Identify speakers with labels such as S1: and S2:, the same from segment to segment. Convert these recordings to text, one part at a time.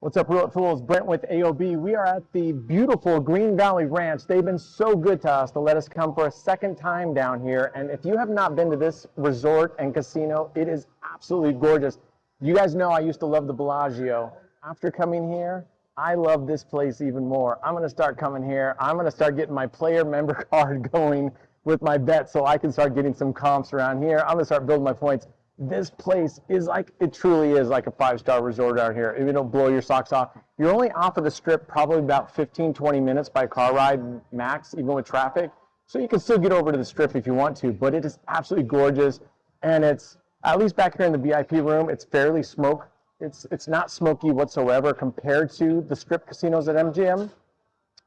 S1: What's up, Roulette Fools? Brent with AOB. We are at the beautiful Green Valley Ranch. They've been so good to us to let us come for a second time down here. And if you have not been to this resort and casino, it is absolutely gorgeous. You guys know I used to love the Bellagio. After coming here, I love this place even more. I'm going to start coming here. I'm going to start getting my player member card going with my bet so I can start getting some comps around here. I'm going to start building my points. This place is like, it truly is like a five-star resort out here. If you don't blow your socks off, you're only off of the strip probably about 15, 20 minutes by car ride max, even with traffic. So you can still get over to the strip if you want to, but it is absolutely gorgeous. And it's, at least back here in the VIP room, it's fairly it's not smoky whatsoever compared to the strip casinos at MGM.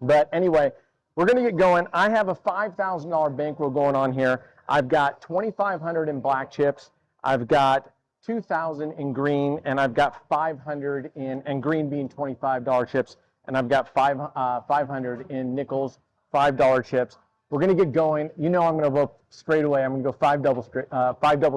S1: But anyway, we're going to get going. I have a $5,000 bankroll going on here. I've got $2,500 in black chips. I've got $2,000 in green, and I've got $500 in, and green being $25 chips, and I've got $500 in nickels, $5 chips. We're going to get going. You know I'm going to go straight away. I'm going to go five double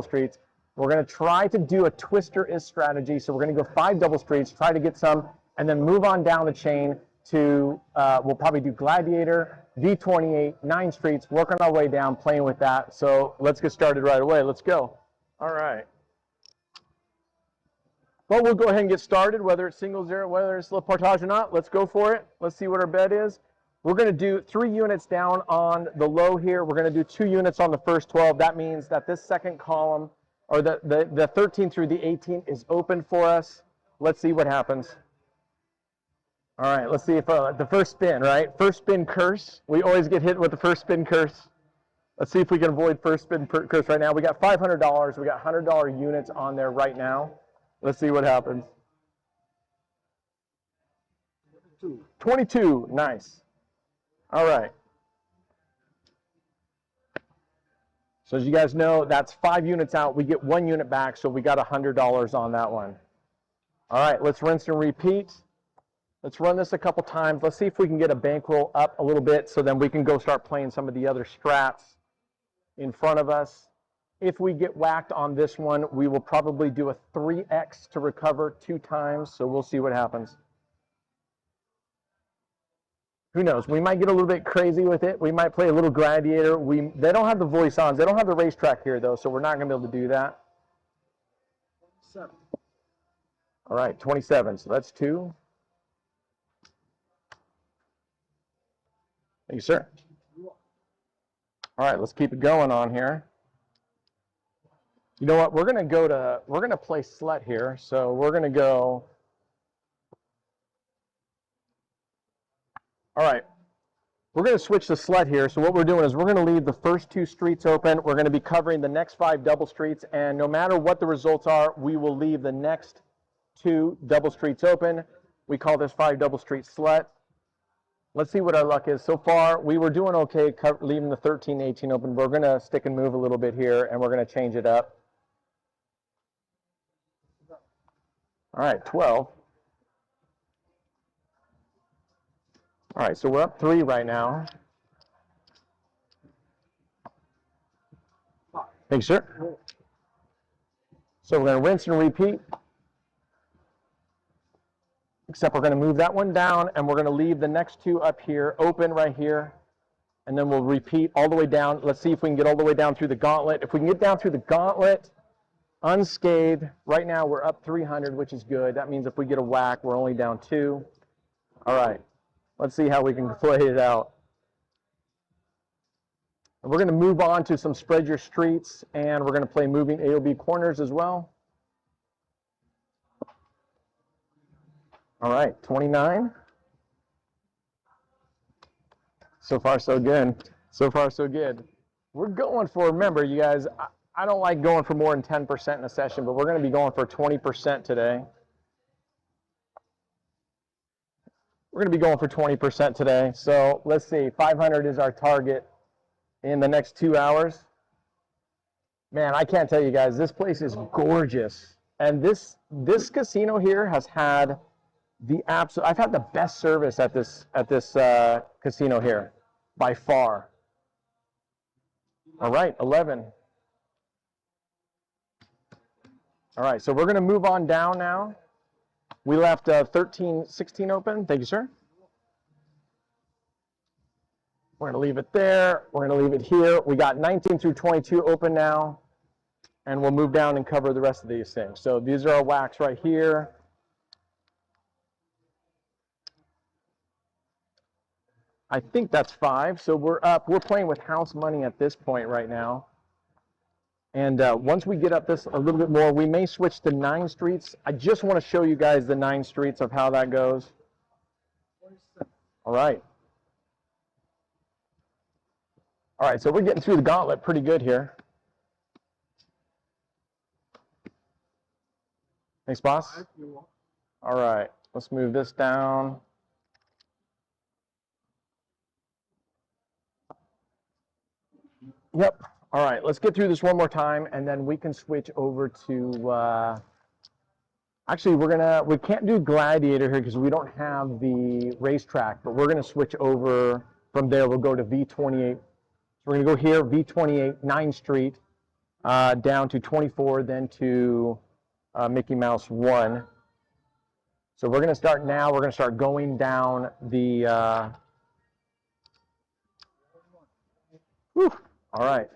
S1: streets. We're going to try to do a twister-ish strategy. So we're going to go 5 double streets, try to get some, and then move on down the chain to, we'll probably do Gladiator, V28, 9 streets, working our way down, playing with that. So let's get started right away. Let's go. All right. Well, we'll go ahead and get started, whether it's single zero, whether it's Le Partage or not. Let's go for it. Let's see what our bet is. We're going to do 3 units down on the low here. We're going to do 2 units on the first 12. That means that this second column, or the 13 through the 18, is open for us. Let's see what happens. All right, let's see if the first spin, right? First spin curse. We always get hit with the first spin curse. Let's see if we can avoid first spin curse right now. We got $500. We got $100 units on there right now. Let's see what happens. 22. Nice. All right. So as you guys know, that's 5 units out. We get 1 unit back, so we got $100 on that one. All right, let's rinse and repeat. Let's run this a couple times. Let's see if we can get a bankroll up a little bit so then we can go start playing some of the other strats in front of us. If we get whacked on this one, we will probably do a 3x to recover 2 times, so we'll see what happens. Who knows? We might get a little bit crazy with it. We might play a little Gladiator. They don't have the voice-ons. They don't have the racetrack here, though, so we're not going to be able to do that. 7. All right, 27, so that's 2. Thank you, sir. All right, let's keep it going on here. You know what? We're going to play slut here. So we're going to go. All right. We're going to switch to slut here. So what we're doing is we're going to leave the first 2 streets open. We're going to be covering the next 5 double streets. And no matter what the results are, we will leave the next 2 double streets open. We call this 5 double street slut. Let's see what our luck is. So far, we were doing okay leaving the 13, 18 open. We're going to stick and move a little bit here, and we're going to change it up. All right, 12. All right, so we're up 3 right now. Thanks, sir. So we're going to rinse and repeat. Except we're going to move that one down, and we're going to leave the next 2 up here, open right here, and then we'll repeat all the way down. Let's see if we can get all the way down through the gauntlet. If we can get down through the gauntlet unscathed, right now we're up 300, which is good. That means if we get a whack, we're only down 2. All right, let's see how we can play it out. And we're going to move on to some spread your streets, and we're going to play moving AOB corners as well. All right, 29. So far, so good. So far, so good. We're going for, remember, you guys, I don't like going for more than 10% in a session, but we're going to be going for 20% today. We're going to be going for 20% today. So let's see, 500 is our target in the next 2 hours. Man, I can't tell you guys, this place is gorgeous. And this casino here has had I've had the best service at this casino here by far. All right, 11. All right, so we're going to move on down now. We left 13, 16 open. Thank you, sir. We're going to leave it there. We're going to leave it here. We got 19 through 22 open now, and we'll move down and cover the rest of these things. So these are our whacks right here. I think that's 5. So we're up. We're playing with house money at this point right now. And once we get up this a little bit more, we may switch to 9 streets. I just want to show you guys the 9 streets of how that goes. All right. All right, so we're getting through the gauntlet pretty good here. Thanks, boss. All right, let's move this down. Yep. All right, let's get through this one more time, and then we can switch over to, actually, we can't do Gladiator here because we don't have the racetrack, but we're going to switch over from there. We'll go to V28. So we're going to go here, V28, 9th Street, down to 24, then to Mickey Mouse 1. So we're going to start now. We're going to start going down the, whew, all right.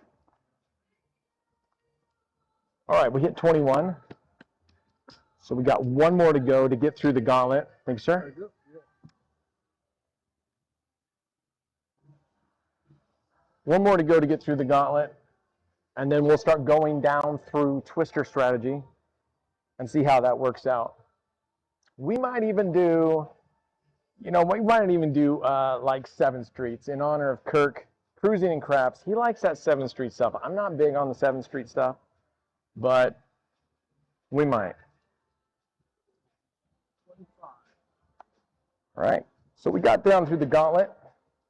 S1: All right, we hit 21. So we got one more to go to get through the gauntlet. Thanks, sir. One more to go to get through the gauntlet, and then we'll start going down through Twister strategy and see how that works out. We might even do, we might even do like 7 streets in honor of Kirk cruising and craps. He likes that 7th Street stuff. I'm not big on the 7th Street stuff, but we might. All right, so we got down through the gauntlet,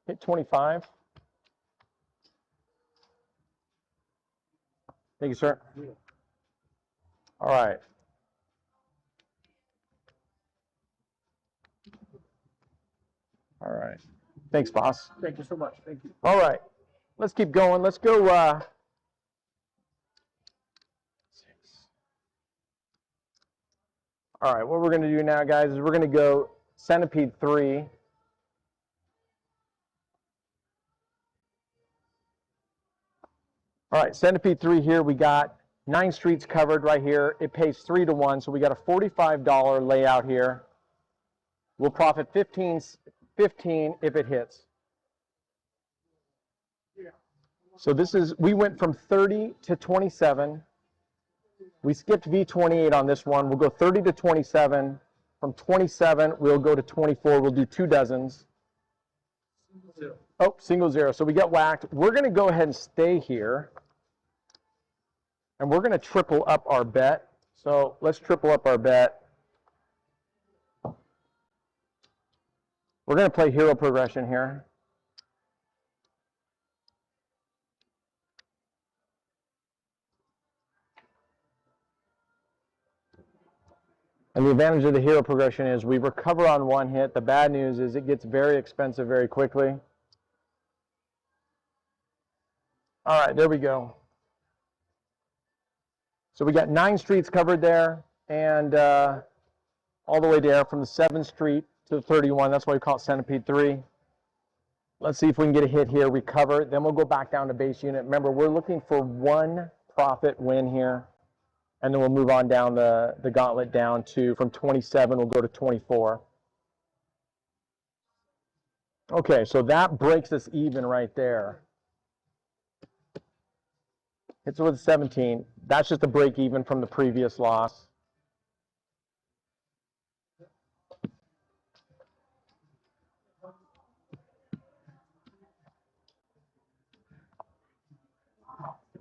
S1: hit 25. Thank you, sir. All right. All right. Thanks, boss.
S2: Thank you so much. Thank you.
S1: All right. Let's keep going. Let's go. 6. All right. What we're going to do now, guys, is we're going to go Centipede 3. All right, Centipede 3 here, we got 9 streets covered right here. It pays 3 to 1, so we got a $45 layout here. We'll profit 15 if it hits. So we went from 30 to 27. We skipped V28 on this one. We'll go 30 to 27. From 27, we'll go to 24. We'll do 2 dozens. Oh, single 0. So we get whacked. We're going to go ahead and stay here. And we're going to triple up our bet. So let's triple up our bet. We're going to play hero progression here. And the advantage of the hero progression is we recover on 1 hit. The bad news is it gets very expensive very quickly. All right, there we go. So we got 9 streets covered there, and all the way there from the 7th Street to the 31. That's why we call it Centipede 3. Let's see if we can get a hit here, recover. Then we'll go back down to base unit. Remember, we're looking for 1 profit win here, and then we'll move on down the gauntlet down to, from 27, we'll go to 24. Okay, so that breaks us even right there. Hits with 17. That's just a break even from the previous loss.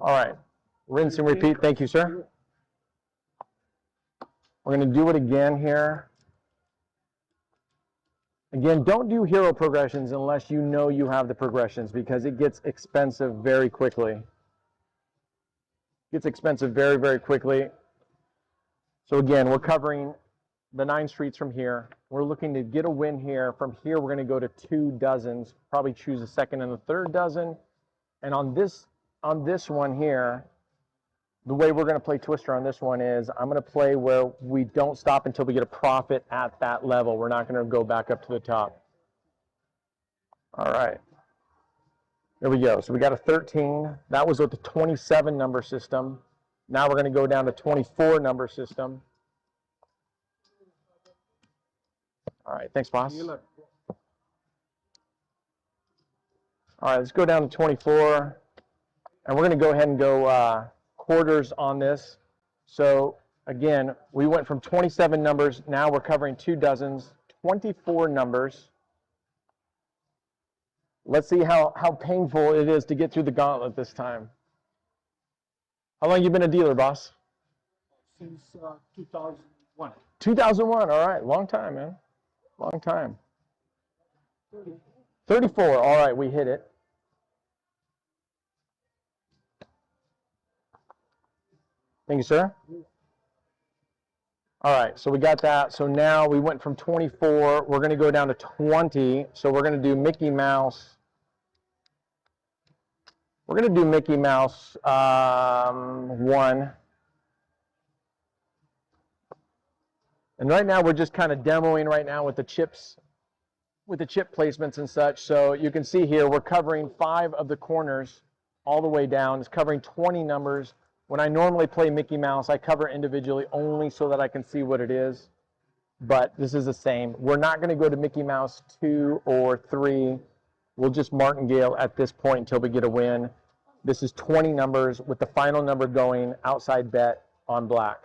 S1: All right, rinse and repeat. Thank you, sir. We're going to do it again here. Again, don't do hero progressions unless you know you have the progressions, because it gets expensive very quickly. Gets expensive very, very quickly. So again, we're covering the 9 streets from here. We're looking to get a win here. From here, we're going to go to 2 dozens, probably choose a 2nd and a 3rd dozen. And on this one here, the way we're going to play Twister on this one is I'm going to play where we don't stop until we get a profit at that level. We're not going to go back up to the top. All right. There we go. So we got a 13. That was with the 27 number system. Now we're going to go down to 24 number system. All right. Thanks, boss. All right. Let's go down to 24. And we're going to go ahead and go quarters on this. So again, we went from 27 numbers. Now we're covering 2 dozens, 24 numbers. Let's see how painful it is to get through the gauntlet this time. How long you been a dealer, boss?
S2: Since 2001.
S1: 2001, all right. Long time, man. Long time. 34, all right, we hit it. Thank you, sir. All right, so we got that. So now we went from 24. We're going to go down to 20. So we're going to do Mickey Mouse. We're going to do Mickey Mouse 1. And right now we're just kind of demoing right now with the chips, with the chip placements and such. So you can see here we're covering 5 of the corners all the way down. It's covering 20 numbers. When I normally play Mickey Mouse, I cover individually only so that I can see what it is. But this is the same. We're not going to go to Mickey Mouse 2 or 3. We'll just martingale at this point until we get a win. This is 20 numbers with the final number going outside bet on black.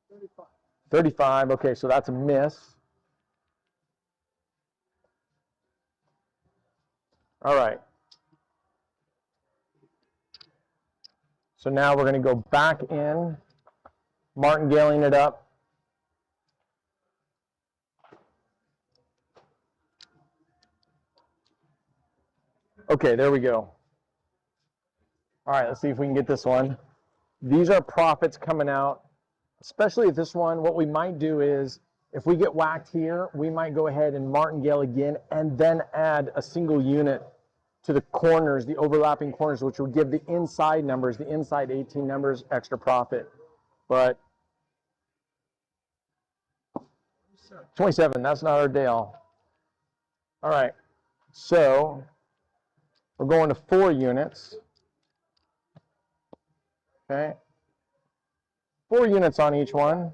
S2: 35.
S1: 35. Okay, so that's a miss. All right. So now we're going to go back in, martingaling it up. Okay, there we go. All right, let's see if we can get this one. These are profits coming out, especially if this one. What we might do is, if we get whacked here, we might go ahead and martingale again and then add a single unit to the corners, the overlapping corners, which will give the inside numbers, the inside 18 numbers, extra profit. But 27, that's not our deal. All right, so we're going to 4 units. Okay, 4 units on each one.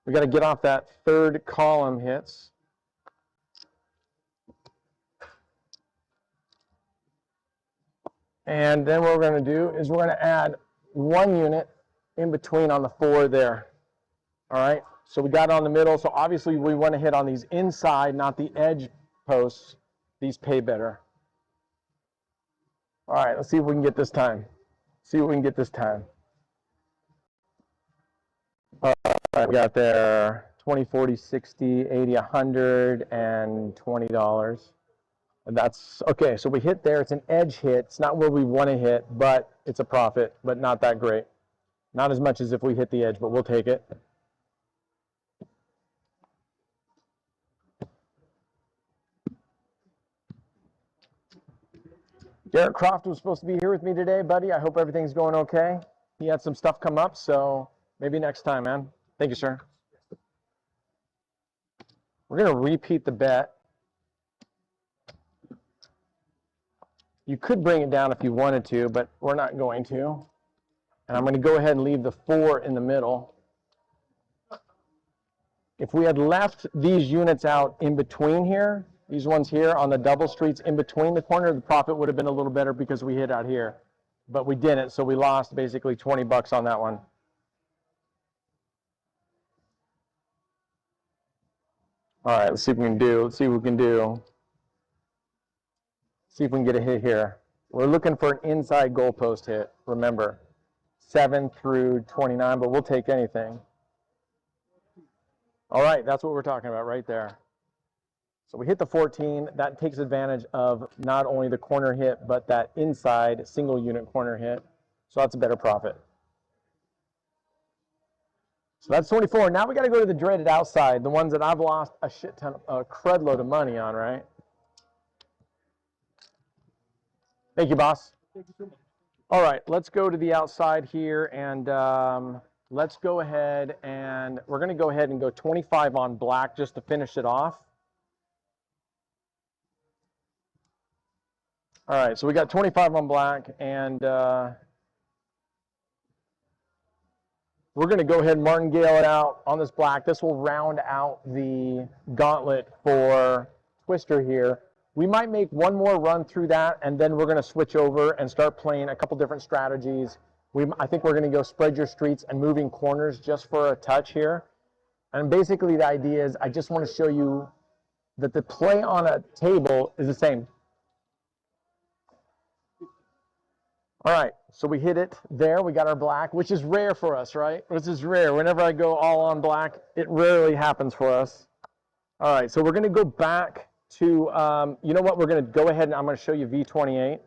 S1: We got to get off that 3rd column hits. And then what we're going to do is we're going to add 1 unit in between on the 4 there. All right, so we got it on the middle. So obviously we want to hit on these inside, not the edge posts. These pay better. All right, let's see if we can get this time. See what we can get this time. All right, we got there 20, 40, 60, 80, 100, and $20. And that's okay. So we hit there. It's an edge hit. It's not where we want to hit, but it's a profit, but not that great. Not as much as if we hit the edge, but we'll take it. Garrett Croft was supposed to be here with me today, buddy. I hope everything's going okay. He had some stuff come up, so maybe next time, man. Thank you, sir. We're going to repeat the bet. You could bring it down if you wanted to, but we're not going to. And I'm going to go ahead and leave the 4 in the middle. If we had left these units out in between here, these ones here on the double streets in between the corner, the profit would have been a little better because we hit out here. But we didn't, so we lost basically 20 bucks on that one. All right, let's see what we can do. Let's see what we can do. See if we can get a hit here. We're looking for an inside goalpost hit, remember. 7 through 29, but we'll take anything. All right, that's what we're talking about right there. So we hit the 14. That takes advantage of not only the corner hit, but that inside single unit corner hit. So that's a better profit. So that's 24. Now we got to go to the dreaded outside, the ones that I've lost a shit ton, a crud load of money on, right? Thank you, boss.
S2: Thank you so much.
S1: All right, let's go to the outside here, and let's go ahead and we're going to go ahead and go 25 on black just to finish it off. All right, so we got 25 on black, and we're going to go ahead and martingale it out on this black. This will round out the gauntlet for Twister here. We might make one more run through that, and then we're going to switch over and start playing a couple different strategies. I think we're going to go spread your streets and moving corners just for a touch here. And basically the idea is I just want to show you that the play on a table is the same. All right, so we hit it there. We got our black, which is rare for us, right? Which is rare. Whenever I go all on black, it rarely happens for us. All right, so we're going to go back to, you know what, we're going to go ahead and I'm going to show you V28.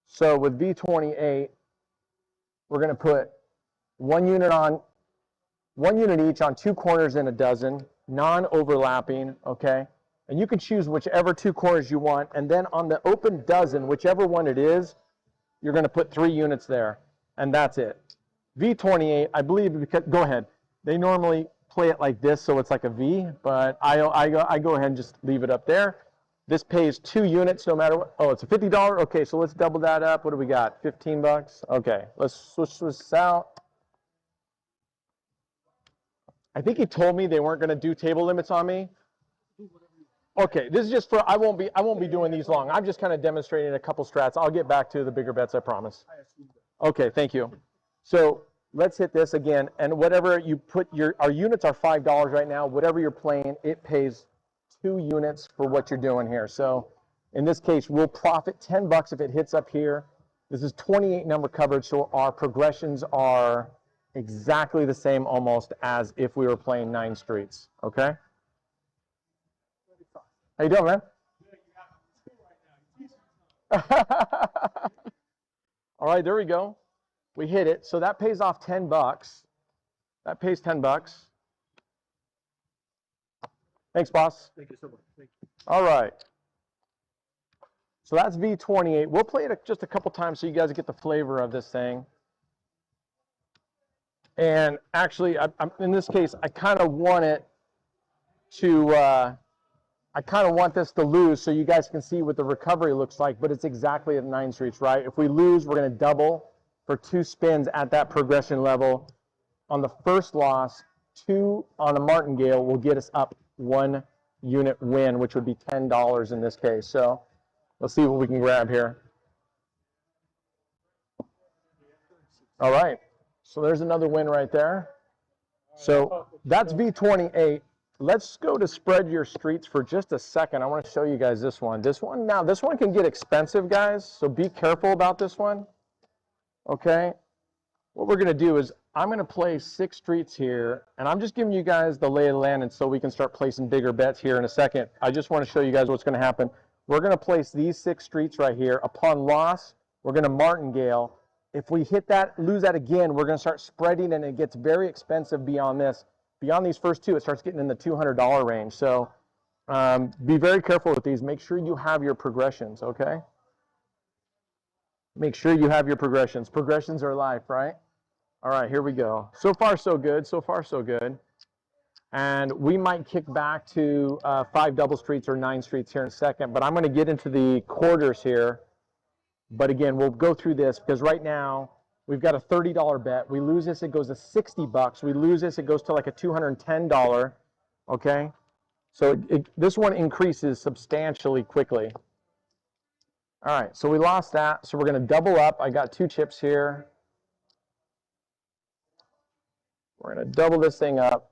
S1: So with V28, we're going to put one unit each on two corners in a dozen, non-overlapping, okay? And you can choose whichever two corners you want, and then on the open dozen, whichever one it is, you're going to put 3 units there, and that's it. V28, I believe, because, go ahead. They normally play it like this, so it's like a V, but I go ahead and just leave it up there. This pays 2 units no matter what. Oh, it's a $50? Okay, so let's double that up. What do we got? 15 bucks? Okay, let's switch this out. I think he told me they weren't going to do table limits on me. Okay, this is just for, I won't be doing these long. I'm just kind of demonstrating a couple strats. I'll get back to the bigger bets, I promise. Okay, thank you. So let's hit this again, and whatever you put our units are $5 right now. Whatever you're playing, it pays 2 units for what you're doing here. So in this case, we'll profit 10 bucks if it hits up here. This is 28 number coverage, so our progressions are exactly the same almost as if we were playing 9 streets, okay? How you doing, man? All right, there we go. We hit it. So that pays off 10 bucks. That pays 10 bucks. Thanks, boss.
S2: Thank you so much. Thank you.
S1: All right. So that's V28. We'll play it just a couple times so you guys get the flavor of this thing. And actually, in this case, I kind of want it to, I kind of want this to lose so you guys can see what the recovery looks like, but it's exactly at 9 streets, right? If we lose, we're going to double for 2 spins at that progression level. On the first loss, 2 on a martingale will get us up 1 unit win, which would be $10 in this case. So let's see what we can grab here. All right. So there's another win right there. So that's V28. Let's go to spread your streets for just a second. I want to show you guys this one. This one can get expensive, guys, so be careful about this one. Okay? What we're going to do is I'm going to play 6 streets here, and I'm just giving you guys the lay of the land, and so we can start placing bigger bets here in a second. I just want to show you guys what's going to happen. We're going to place these 6 streets right here. Upon loss, we're going to martingale. If we hit that, lose that again, we're going to start spreading, and it gets very expensive beyond this. Beyond these first 2, it starts getting in the $200 range. So be very careful with these. Make sure you have your progressions, okay? Make sure you have your progressions. Progressions are life, right? All right, here we go. So far, so good. So far, so good. And we might kick back to 5 double streets or 9 streets here in a second, but I'm going to get into the quarters here. But again, we'll go through this because right now we've got a $30 bet. We lose this, it goes to 60 bucks. We lose this, it goes to like a $210. Okay? So this one increases substantially quickly. All right, so we lost that. So we're going to double up. I got 2 chips here. We're going to double this thing up.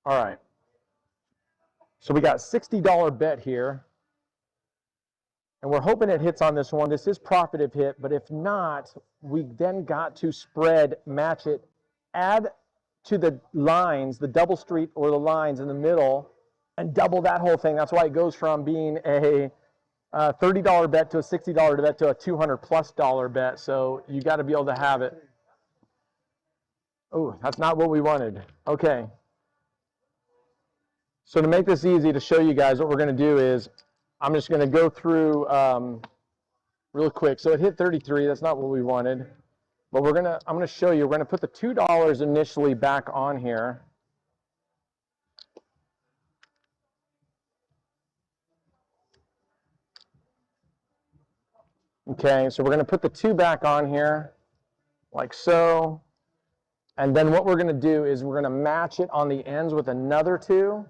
S1: All right. So we got $60 bet here. And we're hoping it hits on this one. This is profit if hit, but if not, we then got to spread, match it, add to the lines, the double street or the lines in the middle, and double that whole thing. That's why it goes from being a $30 bet to a $60 bet to a $200+ bet. So you got to be able to have it. Oh, that's not what we wanted. Okay. So to make this easy to show you guys, what we're going to do is I'm just going to go through real quick. So it hit 33. That's not what we wanted. But I'm going to show you. We're going to put the $2 initially back on here. Okay, so we're going to put the 2 back on here, like so. And then what we're going to do is we're going to match it on the ends with another 2.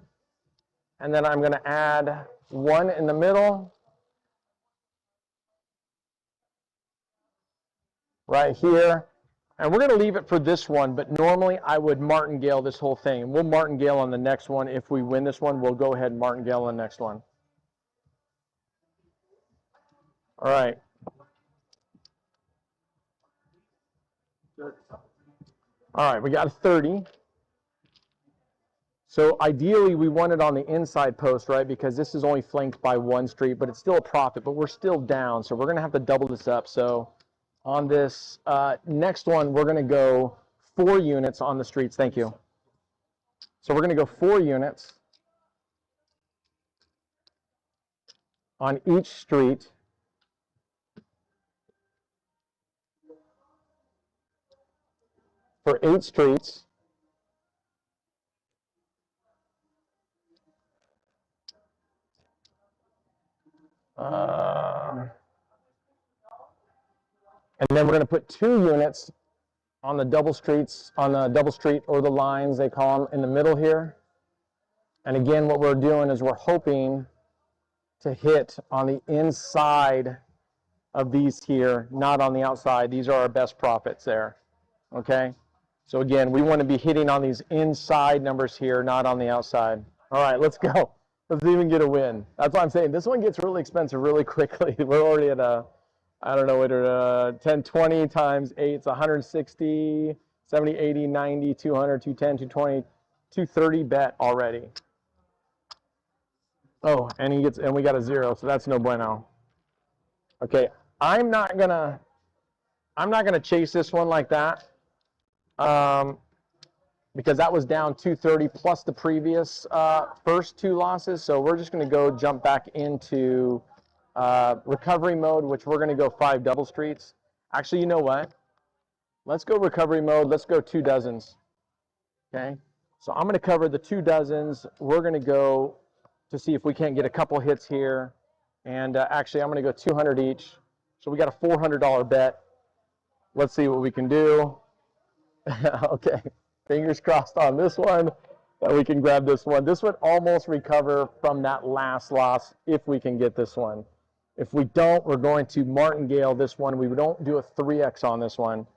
S1: And then I'm going to add 1 in the middle, right here. And we're going to leave it for this one, but normally I would martingale this whole thing. We'll martingale on the next one. If we win this one, we'll go ahead and martingale on the next one. All right. All right, we got a 30. So ideally, we want it on the inside post, right? Because this is only flanked by 1 street, but it's still a profit, but we're still down. So we're going to have to double this up. So on this next one, we're going to go 4 units on the streets. Thank you. So we're going to go 4 units on each street. For 8 streets. And then we're going to put 2 units on the double streets, on the double street or the lines, they call them, in the middle here. And again, what we're doing is we're hoping to hit on the inside of these here, not on the outside. These are our best profits there, okay? So again, we want to be hitting on these inside numbers here, not on the outside. All right, let's go. Let's even get a win. That's what I'm saying. This one gets really expensive really quickly. We're already at a, I don't know, what 10, 20 times 8, it's 160, 70, 80, 90, 200, 210, 220, 230 bet already. Oh, and we got a 0, so that's no bueno. Okay, I'm not gonna chase this one like that. Because that was down 230 plus the previous first 2 losses. So we're just going to go jump back into recovery mode, which we're going to go 5 double streets. Actually, you know what? Let's go recovery mode. Let's go 2 dozens. Okay. So I'm going to cover the 2 dozens. We're going to go to see if we can't get a couple hits here. And actually, I'm going to go 200 each. So we got a $400 bet. Let's see what we can do. Okay. Fingers crossed on this one that we can grab this one. This would almost recover from that last loss if we can get this one. If we don't, we're going to martingale this one. We don't do a 3x on this one,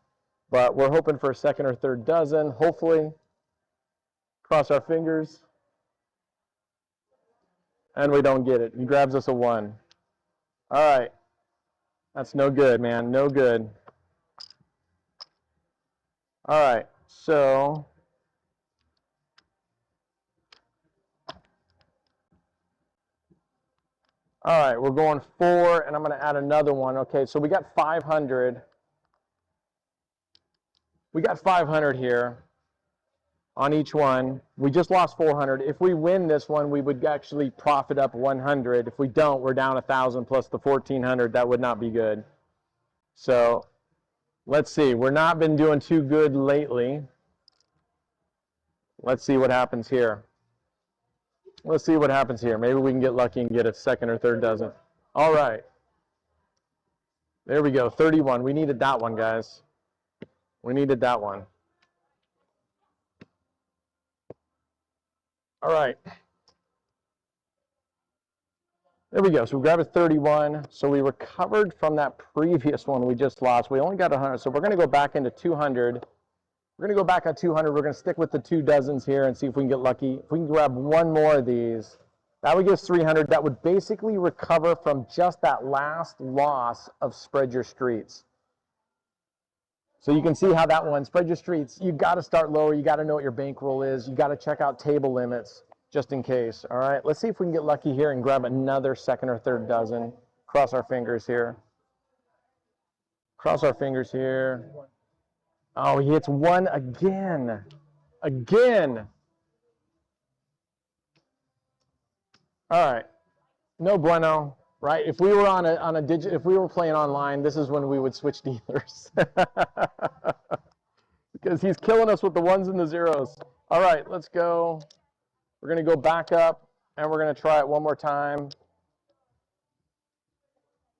S1: but we're hoping for a second or third dozen. Hopefully, cross our fingers, and we don't get it. He grabs us a 1. All right, that's no good, man. No good. All right. So, all right, we're going 4, and I'm going to add another one. Okay, so we got 500. We got 500 here on each one. We just lost 400. If we win this one, we would actually profit up 100. If we don't, we're down 1,000 plus the 1,400. That would not be good. So, let's see. We're not been doing too good lately. Let's see what happens here. Let's see what happens here. Maybe we can get lucky and get a second or third dozen. All right. There we go. 31. We needed that one, guys. We needed that one. All right. There we go. So we grabbed a 31. So we recovered from that previous one we just lost. We only got 100. So we're going to go back into 200. We're going to go back on 200. We're going to stick with the 2 dozens here and see if we can get lucky. If we can grab one more of these, that would give us 300. That would basically recover from just that last loss of spread your streets. So you can see how that one, spread your streets, you got to start lower. You got to know what your bankroll is. You got to check out table limits just in case. All right, let's see if we can get lucky here and grab another second or third dozen. Cross our fingers here. Cross our fingers here. Oh, he hits 1 again. Again. All right. No bueno, right? If we were on a if we were playing online, this is when we would switch dealers. Because he's killing us with the ones and the zeros. All right, let's go. We're going to go back up, and we're going to try it one more time.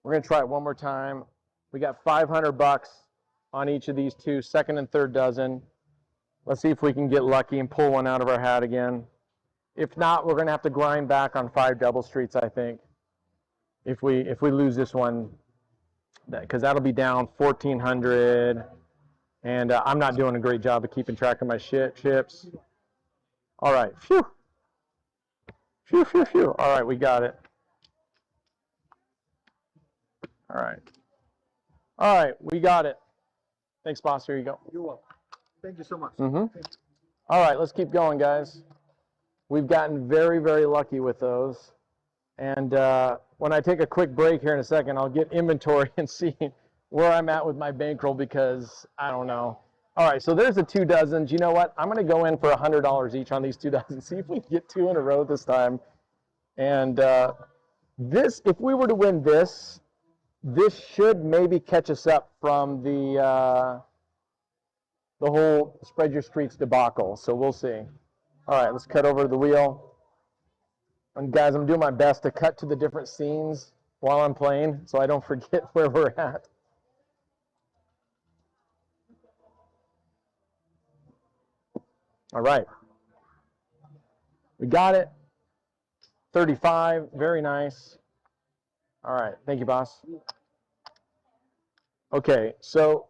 S1: We're going to try it one more time. We got 500 bucks on each of these two, second and third dozen. Let's see if we can get lucky and pull one out of our hat again. If not, we're going to have to grind back on 5 double streets, I think. If we lose this one, because that'll be down 1,400. And I'm not doing a great job of keeping track of my chips. All right, phew. Phew, phew, phew. All right, we got it. All right. All right, we got it. Thanks, boss. Here you go.
S2: You're welcome. Thank you so much.
S1: All right, let's keep going, guys. We've gotten very, very lucky with those. And when I take a quick break here in a second, I'll get inventory and see where I'm at with my bankroll because I don't know. All right, so there's the 2 dozens. You know what? I'm going to go in for $100 each on these 2 dozens. See if we can get 2 in a row this time. And this, if we were to win this, this should maybe catch us up from the whole spread your streets debacle. So we'll see. All right, let's cut over to the wheel. And guys, I'm doing my best to cut to the different scenes while I'm playing so I don't forget where we're at. All right. We got it. 35, very nice. All right, thank you, boss. Okay, so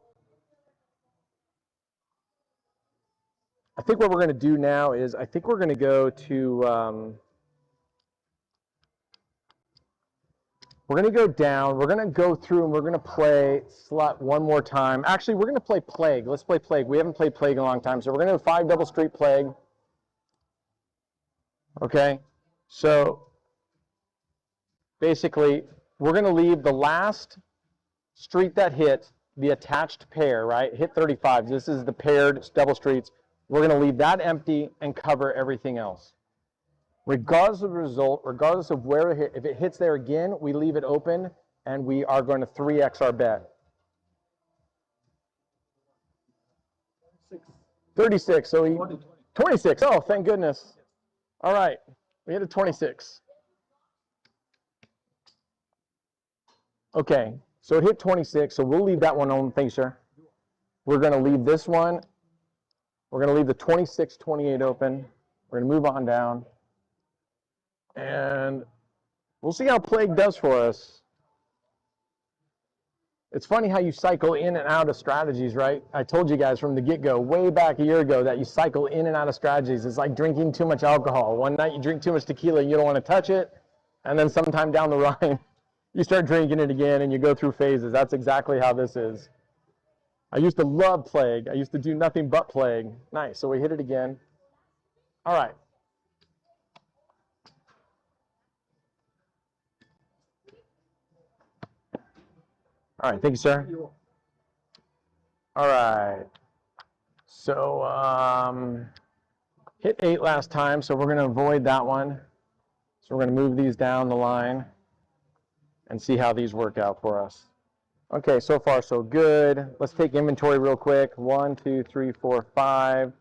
S1: I think what we're going to do now is I think we're going to go to, we're going to go down, we're going to go through and we're going to play slot one more time. Actually, we're going to play Plague. Let's play Plague. We haven't played Plague in a long time, so we're going to do 5 double street Plague. Okay, so basically, we're going to leave the last street that hit, the attached pair, right? Hit 35. This is the paired double streets. We're going to leave that empty and cover everything else. Regardless of the result, regardless of where it hit, if it hits there again, we leave it open and we are going to 3x our bet. 36, so 26. Oh, thank goodness. All right, we hit a 26. Okay, so it hit 26, so we'll leave that one on. Thanks, sir. We're going to leave this one. We're going to leave the 26, 28 open. We're going to move on down. And we'll see how Plague does for us. It's funny how you cycle in and out of strategies, right? I told you guys from the get-go, way back a year ago, that you cycle in and out of strategies. It's like drinking too much alcohol. One night you drink too much tequila and you don't want to touch it. And then sometime down the line, you start drinking it again and you go through phases. That's exactly how this is. I used to love Plague. I used to do nothing but Plague. Nice, so we hit it again. All right. All right, thank you, sir. All right. So hit 8 last time, so we're going to avoid that one. So we're going to move these down the line and see how these work out for us. Okay, so far so good. Let's take inventory real quick. 1, 2, 3, 4, 5.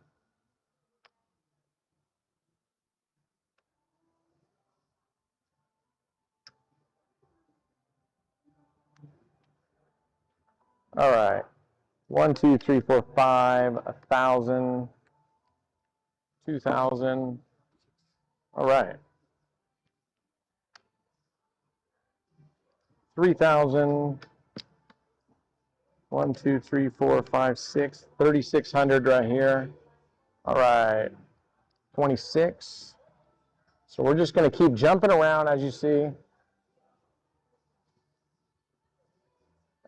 S1: All right. 1, 2, 3, 4, 5, 1,000, 2,000. All right. 3,000. 1, 2, 3, 4, 5, 6. 3,600 right here. All right. 26. So we're just going to keep jumping around as you see.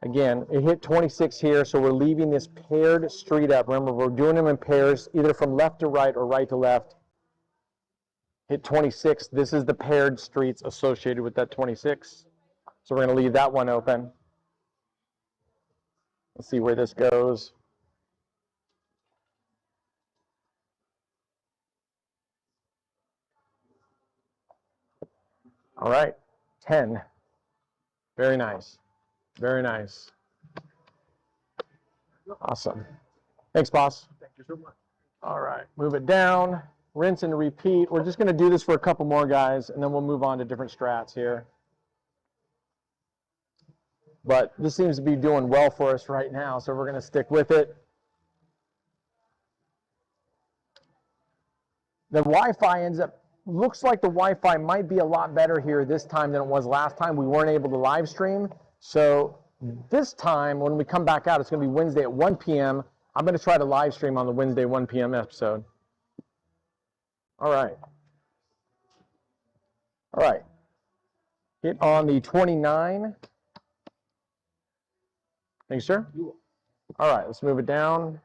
S1: Again, it hit 26 here, so we're leaving this paired street up. Remember, we're doing them in pairs, either from left to right or right to left. Hit 26. This is the paired streets associated with that 26. So we're going to leave that one open. Let's see where this goes. All right. 10. Very nice. Very nice. Awesome. Thanks, boss.
S2: Thank you so much.
S1: All right, move it down, rinse and repeat. We're just going to do this for a couple more guys, and then we'll move on to different strats here. But this seems to be doing well for us right now, so we're going to stick with it. The Wi-Fi looks like the Wi-Fi might be a lot better here this time than it was last time. We weren't able to live stream. So this time, when we come back out, it's going to be Wednesday at 1 p.m. I'm going to try to live stream on the Wednesday 1 p.m. episode. All right. All right. Hit on the 29. Thanks, sir. All right, let's move it down.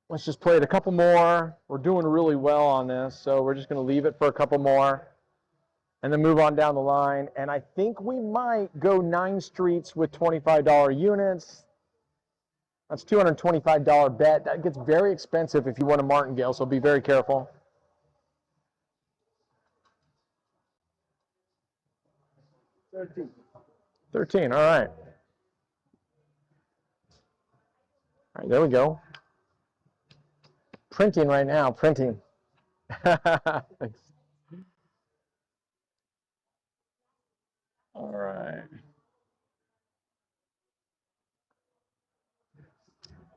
S1: Let's just play it a couple more. We're doing really well on this, so we're just going to leave it for a couple more and then move on down the line. And I think we might go 9 streets with $25 units. That's $225 bet. That gets very expensive if you want a martingale, so be very careful. $13, all right. All right, there we go. Printing right now, printing. Thanks. All right.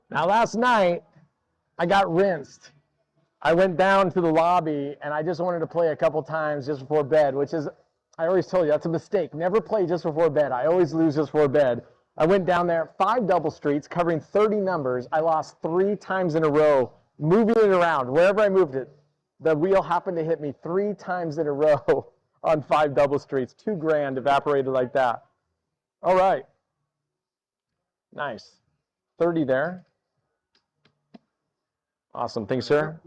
S1: Now last night, I got rinsed. I went down to the lobby and I just wanted to play a couple times just before bed, which is, I always told you, that's a mistake. Never play just before bed. I always lose just before bed. I went down there, 5 double streets, covering 30 numbers. I lost 3 times in a row, moving it around. Wherever I moved it, the wheel happened to hit me 3 times in a row on 5 double streets. $2 grand evaporated like that. All right. Nice. 30 there. Awesome. Thanks, sir.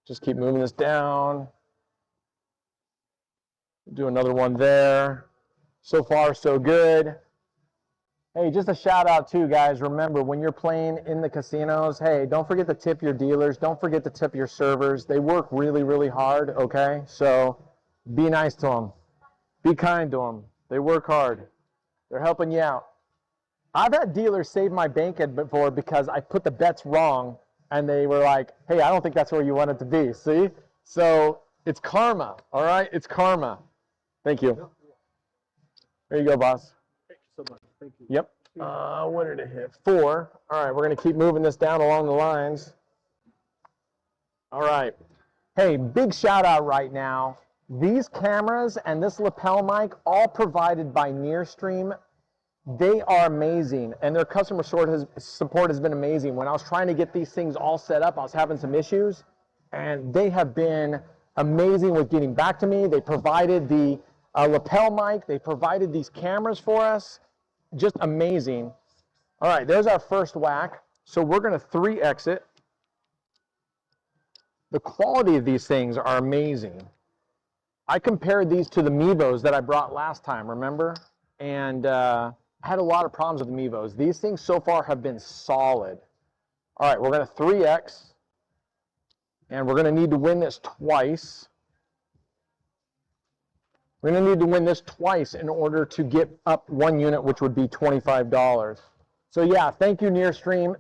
S1: Just keep moving this down. Do another one there. So far, so good. Hey, just a shout out too, guys. Remember, when you're playing in the casinos, hey, don't forget to tip your dealers. Don't forget to tip your servers. They work really, really hard, okay? So be nice to them. Be kind to them. They work hard. They're helping you out. I've had dealers save my bank before because I put the bets wrong, and they were like, hey, I don't think that's where you want it to be. See? So it's karma, all right? It's karma. Thank you. There you go, boss.
S2: Thank you so much. Thank you.
S1: Yep. What did it hit? 4. All right, we're going to keep moving this down along the lines. All right. Hey, big shout out right now. These cameras and this lapel mic, all provided by Nearstream. They are amazing, and their customer support has been amazing. When I was trying to get these things all set up, I was having some issues, and they have been amazing with getting back to me. They provided the lapel mic. They provided these cameras for us. Just amazing. All right, there's our first whack. So we're going to 3X it. The quality of these things are amazing. I compared these to the Mevos that I brought last time, remember? And I had a lot of problems with the Mevos. These things so far have been solid. All right, we're going to 3X. And we're going to need to win this twice. We're going to need to win this twice in order to get up 1 unit, which would be $25. So yeah, thank you, Nearstream.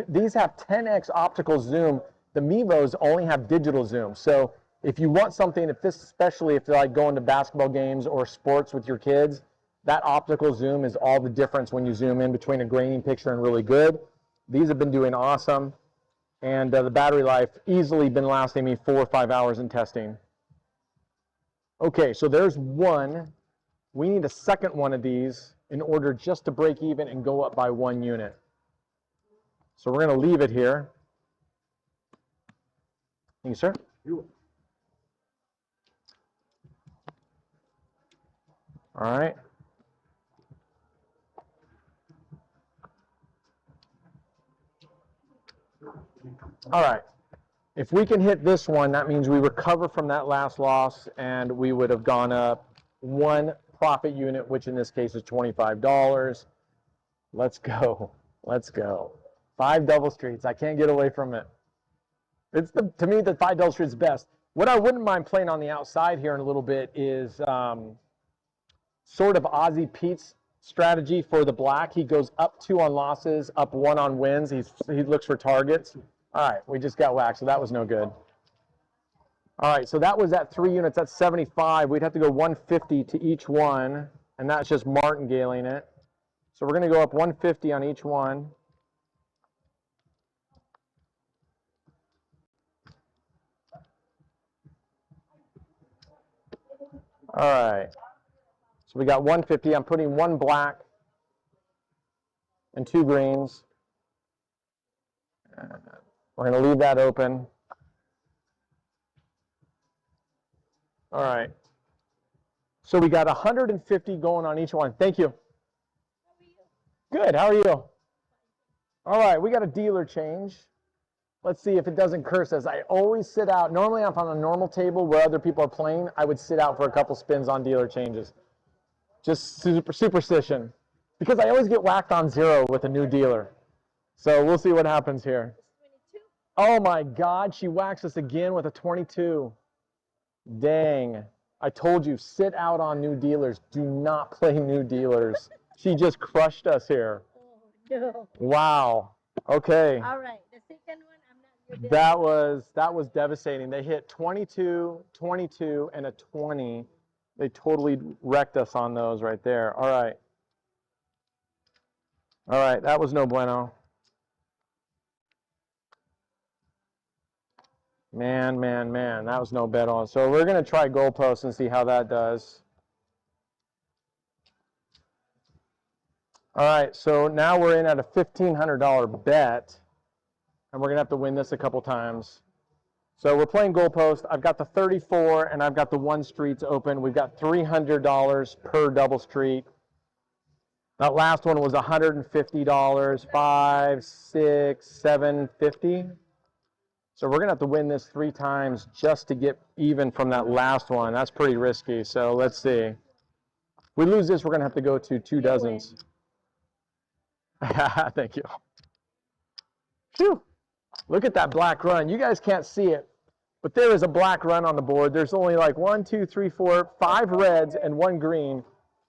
S1: These have 10x optical zoom. The Mevos only have digital zoom. So if you want something, especially if you're like going to basketball games or sports with your kids, that optical zoom is all the difference when you zoom in between a graining picture and really good. These have been doing awesome. And the battery life easily been lasting me 4 or 5 hours in testing. Okay, so there's one. We need a second one of these in order just to break even and go up by 1 unit. So we're going to leave it here. Thank you, sir. All right. All right. If we can hit this one, that means we recover from that last loss, and we would have gone up 1 profit unit, which in this case is $25. Let's go. Let's go. 5 double streets. I can't get away from it. To me, the 5 double streets is best. What I wouldn't mind playing on the outside here in a little bit is sort of Ozzie Pete's strategy for the black. He goes up 2 on losses, up 1 on wins. He looks for targets. All right, we just got whacked, so that was no good. All right, so that was at 3 units. That's 75. We'd have to go 150 to each one, and that's just martingaling it. So we're going to go up 150 on each one. All right. So we got 150. I'm putting 1 black and 2 greens. We're going to leave that open. All right. So we got 150 going on each one. Thank you. Good. How are you? All right. We got a dealer change. Let's see if it doesn't curse us. I always sit out. Normally, I'm on a normal table where other people are playing. I would sit out for a couple spins on dealer changes. Just superstition. Because I always get whacked on 0 with a new dealer. So we'll see what happens here. Oh my God, she whacks us again with a 22. Dang. I told you, sit out on new dealers. Do not play new dealers. She just crushed us here.
S3: Oh, no.
S1: Wow. Okay.
S3: All right. The second one, I'm not good.
S1: That was devastating. They hit 22, 22, and a 20. They totally wrecked us on those right there. All right. All right, that was no bueno. Man, that was no bet on. So we're going to try goalpost and see how that does. All right, so now we're in at a $1,500 bet, and we're going to have to win this a couple times. So we're playing goalpost. I've got the 34, and I've got the 1 streets open. We've got $300 per double street. That last one was $150, 5, 6, 7, 50. So we're going to have to win this 3 times just to get even from that last one. That's pretty risky. So let's see. If we lose this, we're going to have to go to 2 dozens. Thank you. Phew. Look at that black run. You guys can't see it, but there is a black run on the board. There's only like 1, 2, 3, 4, 5 reds and 1 green.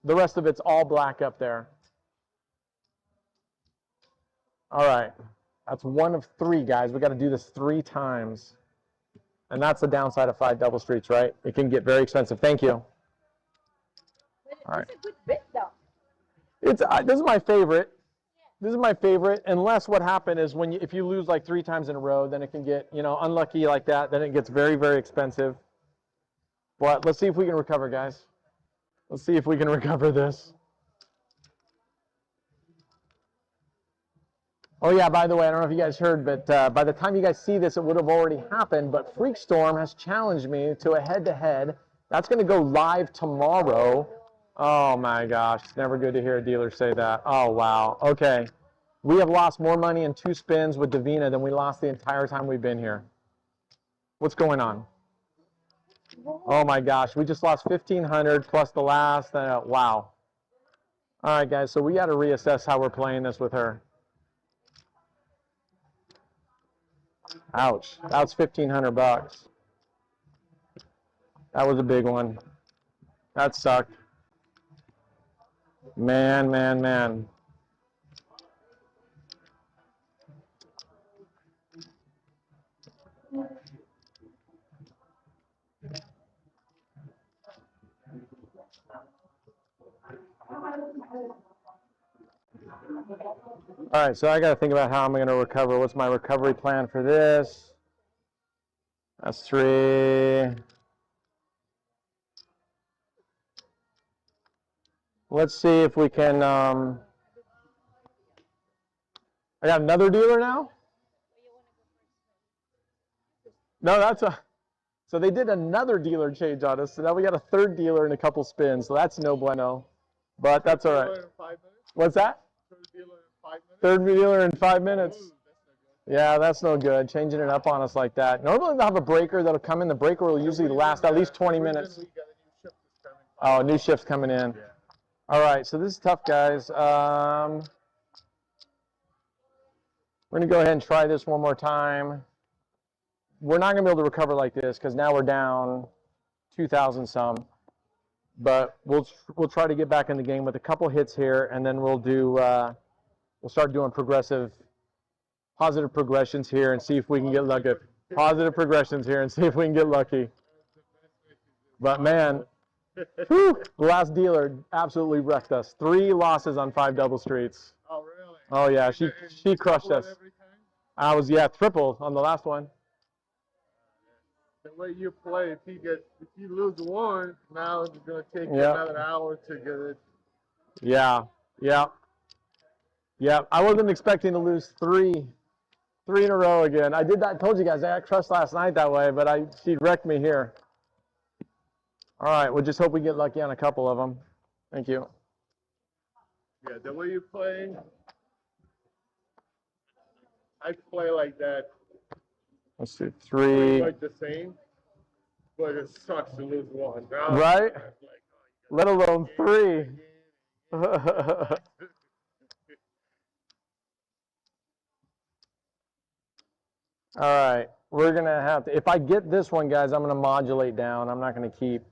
S1: The rest of it's all black up there. All right. That's 1 of 3, guys. We got to do this 3 times. And that's the downside of 5 double streets, right? It can get very expensive. Thank you. All right.
S3: It's a good bet, though.
S1: This is my favorite. This is my favorite. Unless what happened is if you lose like 3 times in a row, then it can get, unlucky like that. Then it gets very, very expensive. But let's see if we can recover, guys. Let's see if we can recover this. Oh yeah, by the way, I don't know if you guys heard, but by the time you guys see this, it would have already happened, but Freakstorm has challenged me to a head-to-head. That's going to go live tomorrow. Oh my gosh, it's never good to hear a dealer say that. Oh wow, okay. We have lost more money in 2 spins with Davina than we lost the entire time we've been here. What's going on? Oh my gosh, we just lost 1,500 plus the last, wow. All right guys, so we got to reassess how we're playing this with her. Ouch, that's $1,500. That was a big one. That sucked. Man. All right, so I got to think about how I'm going to recover. What's my recovery plan for this? That's 3. Let's see if we can. I got another dealer now? No, that's a. So they did another dealer change on us. So now we got a 3rd dealer in a couple spins. So that's no bueno. But that's all right. What's that? 3rd dealer in 5 minutes. Yeah, that's no good. Changing it up on us like that. Normally they'll have a breaker that'll come in. The breaker will usually last at least 20 minutes. Oh, new shift's coming in. All right, so this is tough, guys. We're going to go ahead and try this one more time. we're not going to be able to recover like this because now we're down 2,000 some. But we'll try to get back in the game with a couple hits here, and then we'll start doing positive progressions here and see if we can get lucky. Positive progressions here and see if we can get lucky. But man, whew, the last dealer absolutely wrecked us. 3 losses on 5 double streets.
S2: Oh, really?
S1: Oh yeah, she crushed us. I was triple on the last one.
S2: The way you play, if you lose one, now it's gonna take you another hour to get it.
S1: Yeah. I wasn't expecting to lose 3 in a row again. I told you guys I got crushed last night that way, but she wrecked me here. All right, we'll just hope we get lucky on a couple of them. Thank you.
S2: Yeah, the way you play, I play like that.
S1: Let's do 3.
S2: Like the same, but it sucks to lose one. Now,
S1: right?
S2: Like,
S1: Let alone 3. All right, we're gonna have to. If I get this one, guys, I'm gonna modulate down. I'm not gonna keep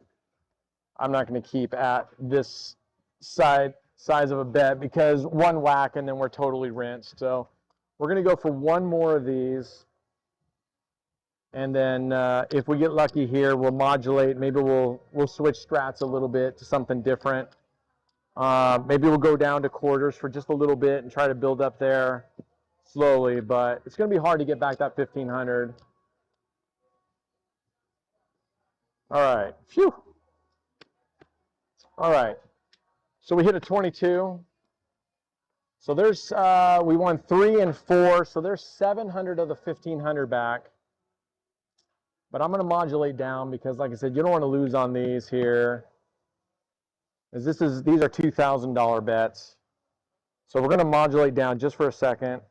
S1: at this size of a bet because one whack and then we're totally rinsed. So we're gonna go for one more of these. And then if we get lucky here, we'll modulate. Maybe we'll switch strats a little bit to something different. Maybe we'll go down to quarters for just a little bit and try to build up there slowly. But it's going to be hard to get back that 1,500. All right. Phew. All right. So we hit a 22. So there's we won 3 and 4. So there's 700 of the 1,500 back. But I'm going to modulate down because, like I said, you don't want to lose on these here. These are $2,000 bets. So we're going to modulate down just for a second.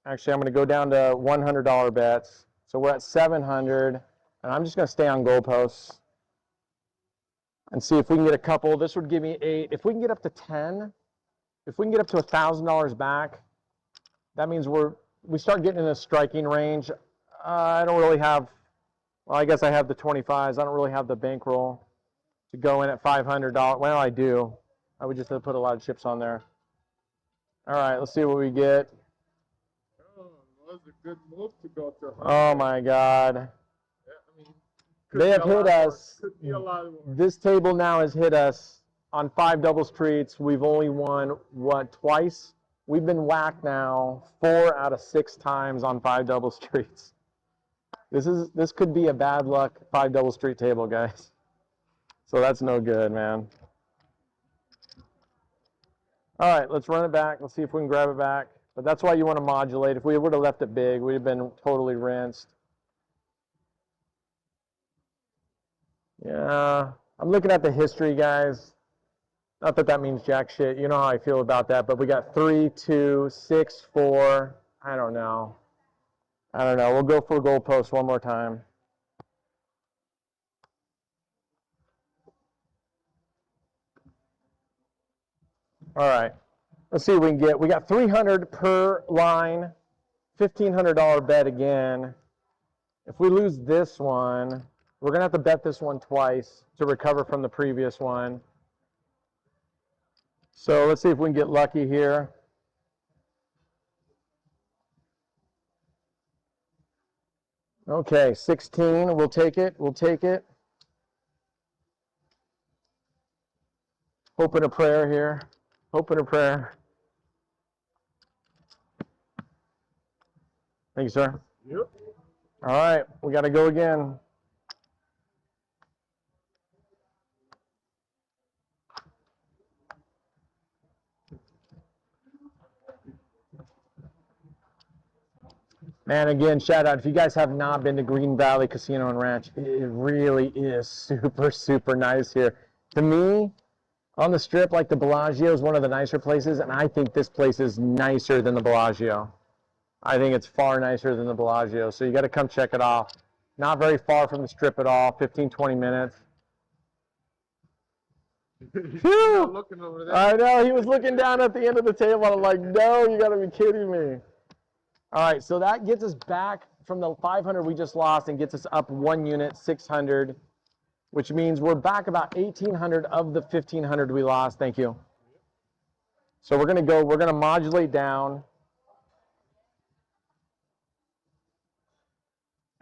S1: Actually, I'm going to go down to $100 bets. So we're at 700, and I'm just going to stay on goalposts and see if we can get a couple. This would give me 8. If we can get up to 10, if we can get up to $1,000 back, that means we start getting in a striking range. I don't really have. Well, I guess I have the 25s. I don't really have the bankroll to go in at $500. Well, I do. I would just have to put a lot of chips on there. All right, let's see what we get.
S2: oh, that was a good move to go to 100.
S1: Oh, my God.
S2: Yeah, I mean, could
S1: They
S2: be
S1: have
S2: a
S1: hit
S2: lot more.
S1: us.
S2: Could be a lot more.
S1: This table now has hit us on 5 double streets. We've only won, what, twice? We've been whacked now 4 out of 6 times on 5 double streets. This could be a bad luck 5 double street table, guys. So that's no good, man. All right, let's run it back. Let's see if we can grab it back. But that's why you want to modulate. If we would have left it big, we'd have been totally rinsed. Yeah, I'm looking at the history, guys. Not that that means jack shit. You know how I feel about that. But we got 3, 2, 6, 4. I don't know. We'll go for a goalpost one more time. All right. Let's see what we can get. We got 300 per line, $1,500 bet again. If we lose this one, we're going to have to bet this one twice to recover from the previous one. So let's see if we can get lucky here. Okay, 16, we'll take it, Hope and a prayer here, hope and a prayer. Thank you, sir.
S2: Yep.
S1: All right, we got to go again. Man, again, shout out. If you guys have not been to Green Valley Casino and Ranch, it really is super, super nice here. To me, on the Strip, like the Bellagio is one of the nicer places, and I think this place is nicer than the Bellagio. I think it's far nicer than the Bellagio, so you got to come check it off. Not very far from the Strip at all, 15, 20 minutes.
S2: He's not looking over there.
S1: I know, he was looking down at the end of the table. I'm like, no, you got to be kidding me. All right, so that gets us back from the 500 we just lost and gets us up 1 unit, 600, which means we're back about 1,800 of the 1,500 we lost. Thank you. So we're going to modulate down.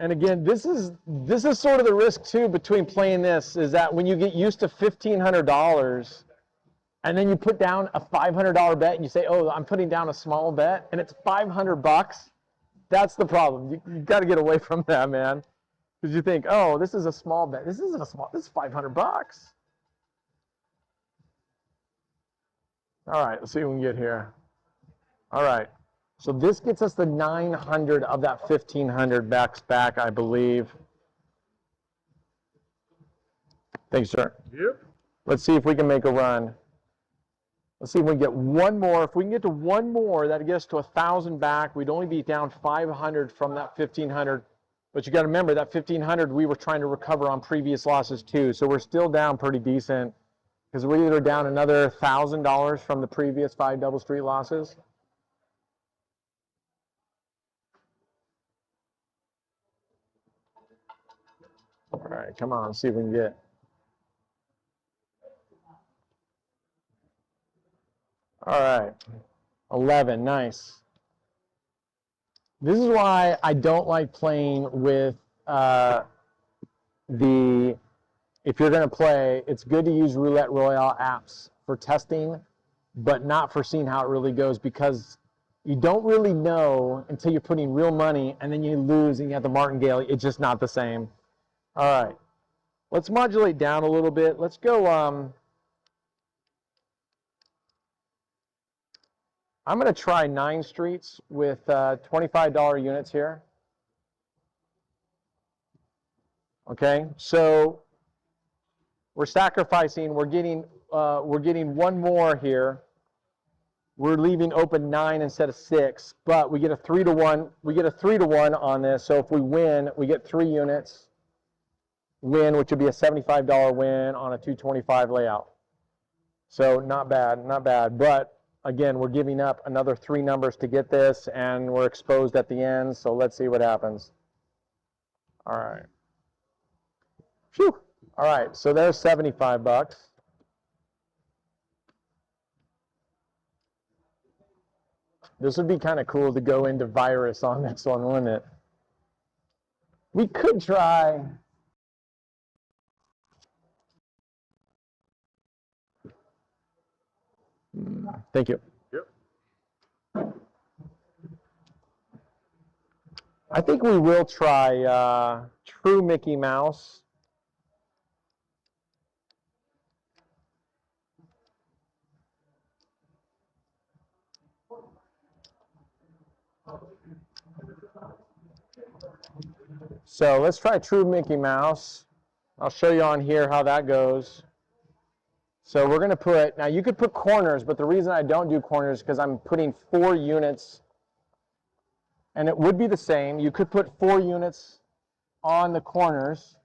S1: And again, this is sort of the risk too between playing this, is that when you get used to $1,500 and then you put down a $500 bet and you say, oh, I'm putting down a small bet and it's $500, that's the problem. You got to get away from that, man. Because you think, oh, this is a small bet. This isn't a small, this is $500. All right, let's see what we can get here. All right. So this gets us the 900 of that 1,500 back, I believe. Thanks, sir.
S2: Yep.
S1: Let's see if we can make a run. Let's see if we can get one more. If we can get to one more, that gets to 1,000 back. We'd only be down 500 from that 1,500. But you got to remember that 1,500 we were trying to recover on previous losses too. So we're still down pretty decent because we're either down another $1,000 from the previous 5 double street losses. All right, come on, let's see if we can get. All right, 11, nice. This is why I don't like playing with if you're going to play, it's good to use Roulette Royale apps for testing, but not for seeing how it really goes, because you don't really know until you're putting real money and then you lose and you have the martingale. It's just not the same. All right, let's modulate down a little bit. Let's go, I'm going to try 9 streets with $25 units here. Okay, so we're sacrificing, we're getting one more here. We're leaving open 9 instead of 6, but we get a 3-to-1. We get a 3-to-1 on this, so if we win, we get 3 units. Win, which would be a $75 win on a 225 layout. So not bad, not bad. But again, we're giving up another 3 numbers to get this, and we're exposed at the end. So let's see what happens. All right. Phew. All right. So there's $75. This would be kind of cool to go into virus on this one, wouldn't it? We could try. Thank you.
S2: Yep.
S1: I think we will try True Mickey Mouse. So let's try True Mickey Mouse. I'll show you on here how that goes. So we're going to put, now you could put corners, but the reason I don't do corners is because I'm putting 4 units, and it would be the same. You could put 4 units on the corners,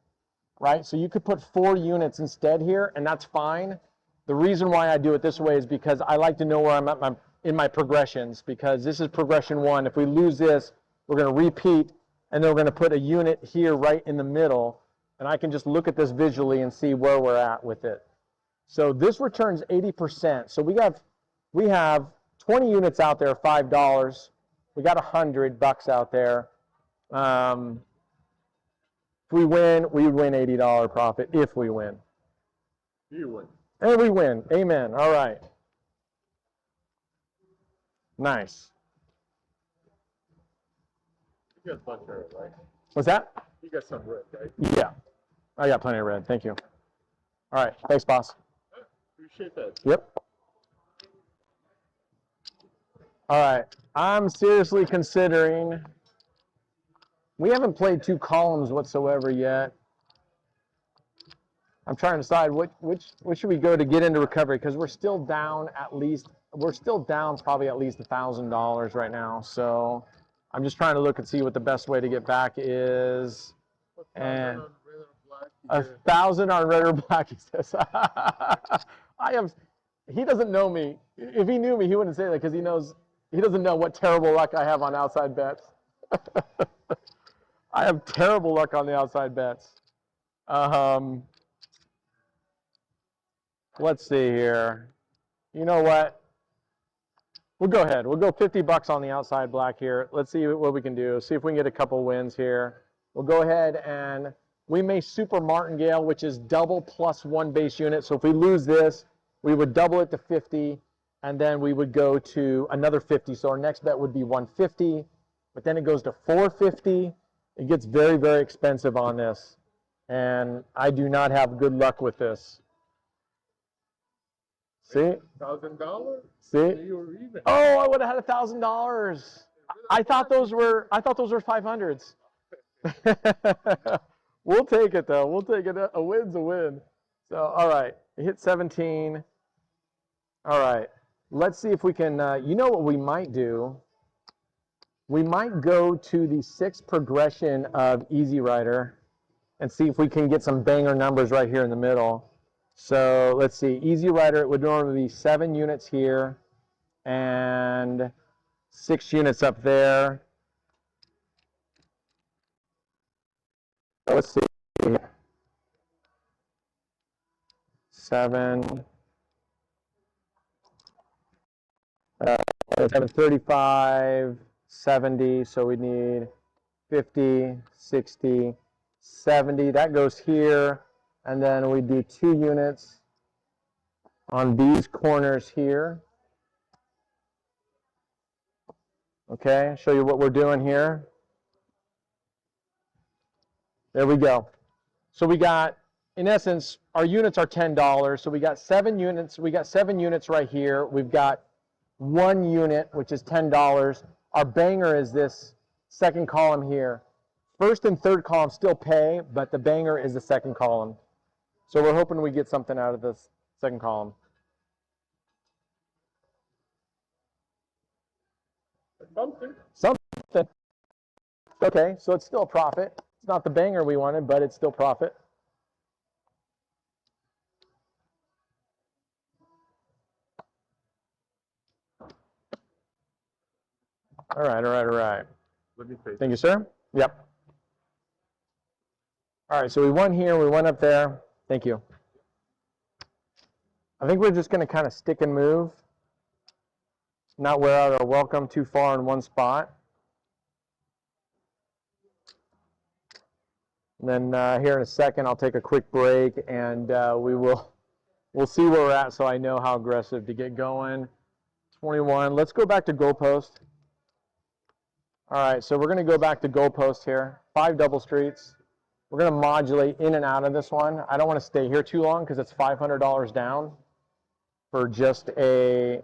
S1: right? So you could put 4 units instead here, and that's fine. The reason why I do it this way is because I like to know where I'm at in my progressions, because this is progression 1. If we lose this, we're going to repeat, and then we're going to put a unit here right in the middle, and I can just look at this visually and see where we're at with it. So this returns 80%. So we have 20 units out there, $5. We got $100 out there. If we win, we would win $80 profit if we win.
S2: You win.
S1: And we win. Amen. All right. Nice.
S2: You got a bunch of red, right?
S1: What's that?
S2: You got some red, right?
S1: Yeah. I got plenty of red. Thank you. All right. Thanks, boss.
S2: Appreciate that.
S1: Yep. All right. I'm seriously considering. We haven't played 2 columns whatsoever yet. I'm trying to decide which should we go to get into recovery, because we're still down probably at least $1,000 right now. So I'm just trying to look and see what the best way to get back is. And 1,000 on red or black, he says. He doesn't know me. If he knew me, he wouldn't say that, because he doesn't know what terrible luck I have on outside bets. I have terrible luck on the outside bets. Let's see here. You know what? We'll go ahead. We'll go 50 bucks on the outside black here. Let's see what we can do. See if we can get a couple wins here. We'll go ahead and we may super martingale, which is double plus 1 base unit. So if we lose this, we would double it to 50, and then we would go to another 50. So our next bet would be 150, but then it goes to 450. It gets very, very expensive on this, and I do not have good luck with this. See?
S2: $1,000?
S1: See?
S2: You were even.
S1: Oh, I would have had $1,000. I thought those were 500s. We'll take it though. We'll take it. A win's a win. So, all right, hit 17. All right, let's see if we can. You know what we might do? We might go to the 6th progression of Easy Rider and see if we can get some banger numbers right here in the middle. So let's see. Easy Rider, it would normally be 7 units here and 6 units up there. Let's see. 7. 735, 70. So we need 50, 60, 70. That goes here. And then we do 2 units on these corners here. Okay, show you what we're doing here. There we go. So we got, in essence, our units are $10. So we got 7 units. We got 7 units right here. We've got 1 unit, which is $10. Our banger is this second column here. First and third column still pay, but the banger is the second column. So we're hoping we get something out of this second column. Something. Okay, so it's still a profit. It's not the banger we wanted, but it's still profit. All right, all right, all right.
S2: Let me pay.
S1: Thank you, sir. Yep. All right, so we won here, we went up there. Thank you. I think we're just going to kind of stick and move, not wear out our welcome too far in one spot. And then here in a second, I'll take a quick break, and we'll see where we're at so I know how aggressive to get going. 21. Let's go back to goalpost. All right, so we're going to go back to goalpost here. 5 double streets. We're going to modulate in and out of this one. I don't want to stay here too long because it's $500 down for just a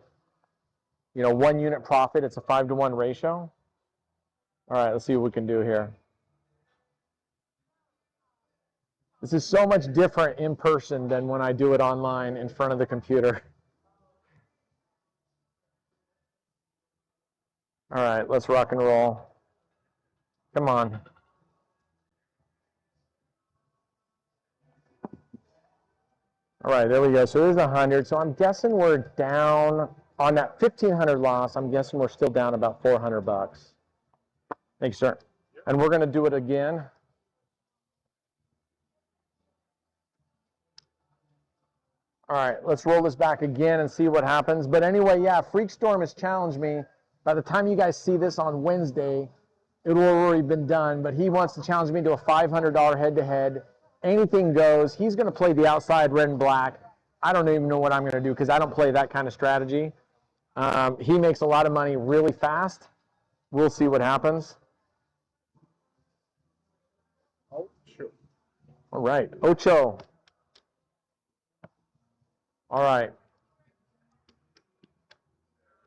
S1: 1 unit profit. It's a 5-to-1 ratio. All right, let's see what we can do here. This is so much different in person than when I do it online in front of the computer. All right, let's rock and roll. Come on. All right, there we go. So there's 100. So I'm guessing we're down on that 1,500 loss. I'm guessing we're still down about 400 bucks. Thanks, sir. And we're going to do it again. All right, let's roll this back again and see what happens. But anyway, yeah, Freakstorm has challenged me. By the time you guys see this on Wednesday, it will have already been done. But he wants to challenge me to a $500 head-to-head. Anything goes. He's going to play the outside red and black. I don't even know what I'm going to do because I don't play that kind of strategy. He makes a lot of money really fast. We'll see what happens.
S2: Ocho.
S1: All right, Ocho. All right.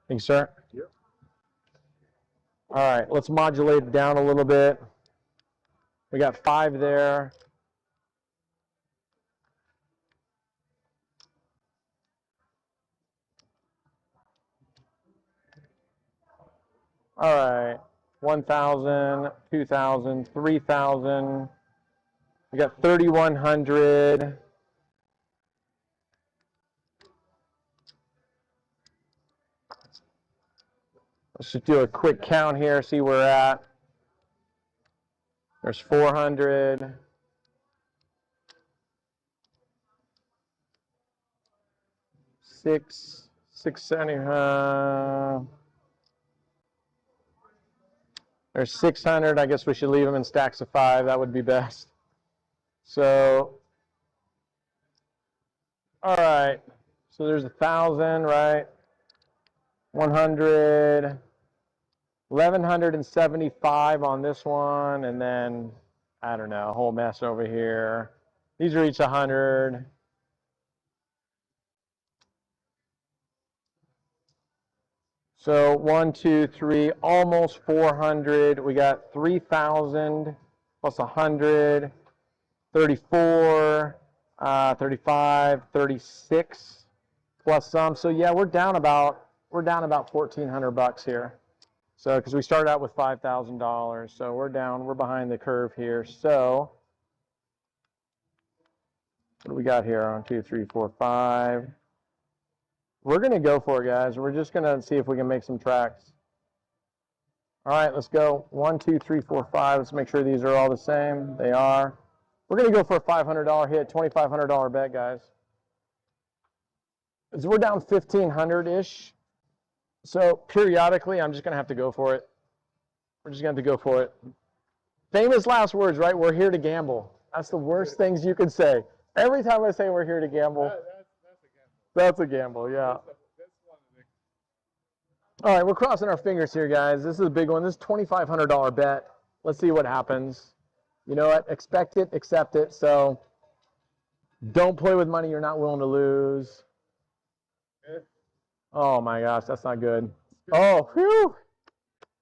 S1: Thank you, sir.
S2: Yep.
S1: All right, let's modulate it down a little bit. We got 5 there. All right, 1,000, 2,000, 3,000. We got 3,100. Let's just do a quick count here, see where we're at. There's 400. Six, 670. There's 600. I guess we should leave them in stacks of 5. That would be best. So, all right. So there's 1,000, right? 100, 1,175 on this one, and then I don't know, a whole mess over here. These are each 100. So 1, 2, 3, almost 400. We got 3,000 plus 100, 34, 35, 36 plus some. So yeah, we're down about $1,400 here. So because we started out with $5,000, so we're behind the curve here. So what do we got here? 1, 2, 3, 4, 5. We're going to go for it, guys. We're just going to see if we can make some tracks. All right, let's go. 1, 2, 3, 4, 5. Let's make sure these are all the same. They are. We're going to go for a $500 hit, $2,500 bet, guys. So we're down 1,500-ish. So periodically, I'm just going to have to go for it. We're just going to have to go for it. Famous last words, right? We're here to gamble. That's the worst things you can say. Every time I say we're here to gamble, that's a gamble, yeah. All right, we're crossing our fingers here, guys. This is a big one. This is $2,500 bet. Let's see what happens. You know what? Expect it, accept it. So don't play with money you're not willing to lose. Oh my gosh, that's not good. Oh, phew.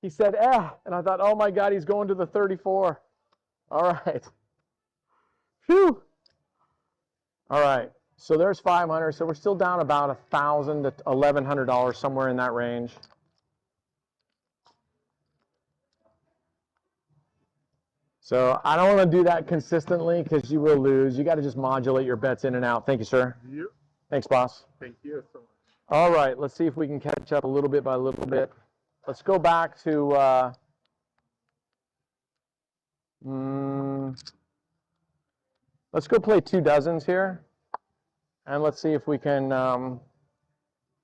S1: He said, and I thought, oh my God, he's going to the 34. All right. Phew. All right. So there's 500. So we're still down about $1,000 to $1,100, somewhere in that range. So I don't want to do that consistently because you will lose. You got to just modulate your bets in and out. Thank you, sir.
S2: Yep.
S1: Thanks, boss.
S2: Thank you so much.
S1: All right. Let's see if we can catch up a little bit by little bit. Let's go back to let's go play 2 dozens here. And let's see if we can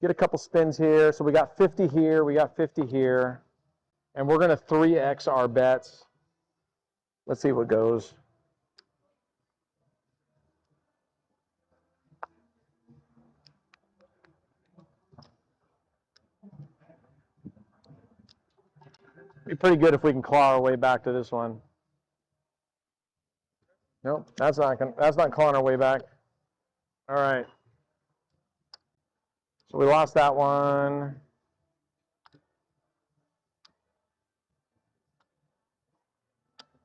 S1: get a couple spins here. So we got 50 here, we got 50 here. And we're going to 3x our bets. Let's see what goes. Be pretty good if we can claw our way back to this one. Nope, that's not clawing our way back. All right. So we lost that one.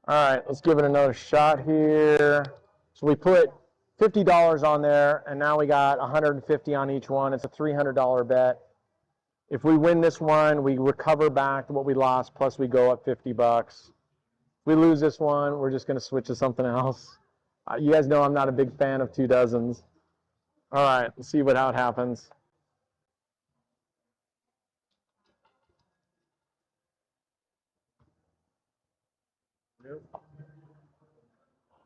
S1: All right, let's give it another shot here. So we put $50 on there, and now we got $150 on each one. It's a $300 bet. If we win this one, we recover back to what we lost, plus we go up $50. If we lose this one, we're just going to switch to something else. You guys know I'm not a big fan of 2 dozens. All right, let's see how it happens.
S2: Yep.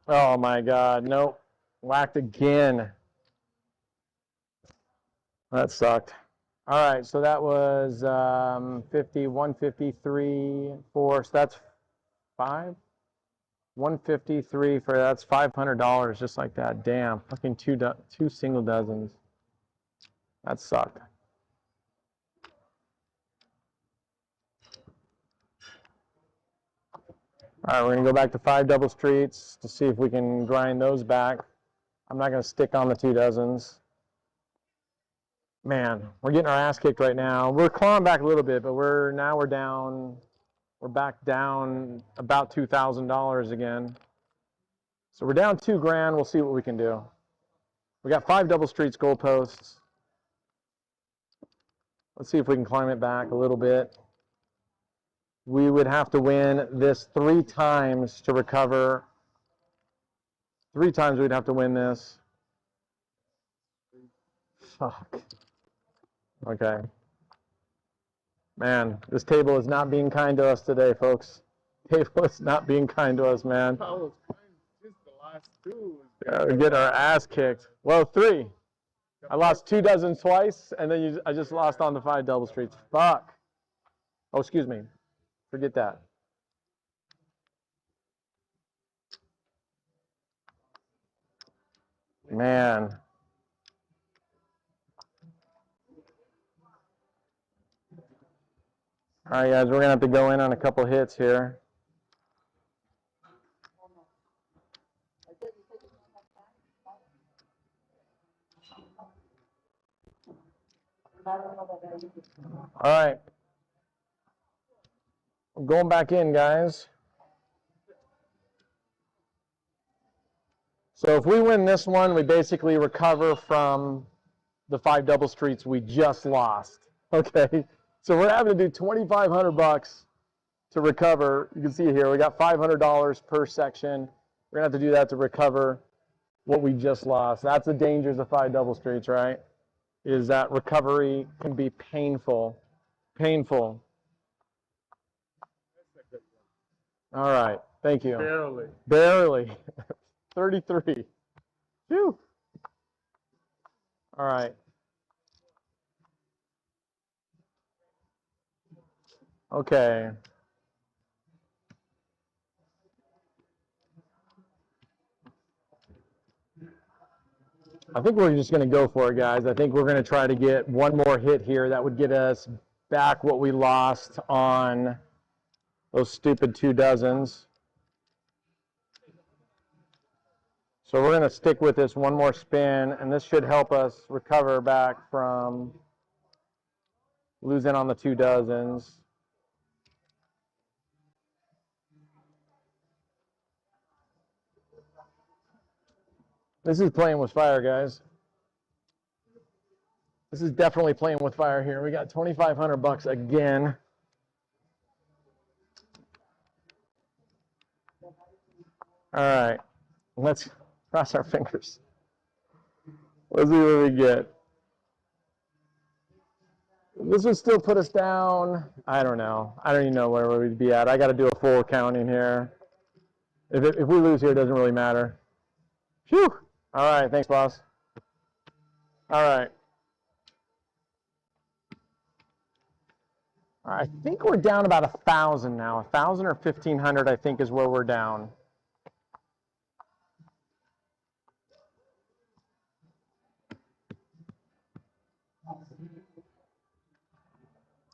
S1: Oh my God, nope. Whacked again. That sucked. All right, so that was 50, 153, 4, so that's 5. 153 for that's $500 just like that. Damn, fucking two single dozens. That sucked. All right, we're gonna go back to 5 double streets to see if we can grind those back. I'm not gonna stick on the 2 dozens. Man, we're getting our ass kicked right now. We're clawing back a little bit, but we're down. We're back down about $2,000 again. So we're down $2,000. We'll see what we can do. We got 5 double streets goalposts. Let's see if we can climb it back a little bit. We would have to win this 3 times to recover. 3 times we'd have to win this. Fuck. Okay. Man, this table is not being kind to us today, folks. Table is not being kind to us, man.
S2: I was playing just the last two.
S1: We're getting our ass kicked. Well, 3. I lost 2 dozen twice, and then I just lost on the 5 double streets. Fuck. Oh, excuse me. Forget that. Man. All right, guys, we're going to have to go in on a couple hits here. All right. I'm going back in, guys. So if we win this one, we basically recover from the 5 double streets we just lost. Okay? So we're having to do $2,500 to recover. You can see here, we got $500 per section. We're going to have to do that to recover what we just lost. That's the dangers of 5 double streets, right? Is that recovery can be painful. Painful. All right. Thank you.
S2: Barely.
S1: Barely. 33. Phew. All right. Okay. I think we're just going to go for it, guys. I think we're going to try to get one more hit here. That would get us back what we lost on those stupid 2 dozens. So we're going to stick with this one more spin, and this should help us recover back from losing on the 2 dozens. This is playing with fire, guys. This is definitely playing with fire here. We got $2,500 again. All right, let's cross our fingers. Let's see what we get. This would still put us down. I don't know. I don't even know where we'd be at. I got to do a full accounting here. If we lose here, it doesn't really matter. Phew. All right, thanks, boss. All right. I think we're down about 1,000 now. 1,000 or 1,500, I think, is where we're down.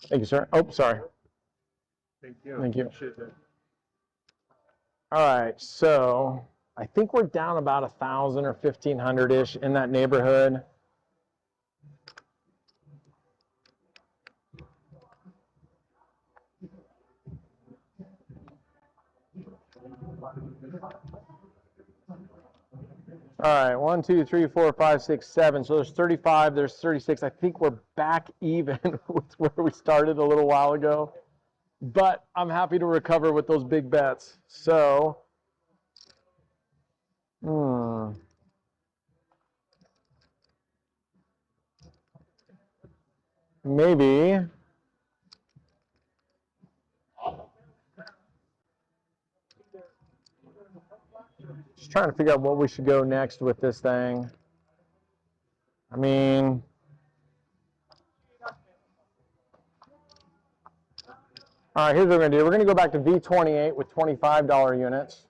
S1: Thank you, sir. Oh, sorry.
S2: Thank you.
S1: Thank you.
S2: Appreciate that.
S1: All right, so I think we're down about 1,000 or 1,500-ish in that neighborhood. All right, 1, 2, 3, 4, 5, 6, 7. So there's 35, there's 36. I think we're back even with where we started a little while ago. But I'm happy to recover with those big bets. So, maybe. Just trying to figure out what we should go next with this thing. I mean, all right, here's what we're going to do. We're going to go back to V28 with $25 units.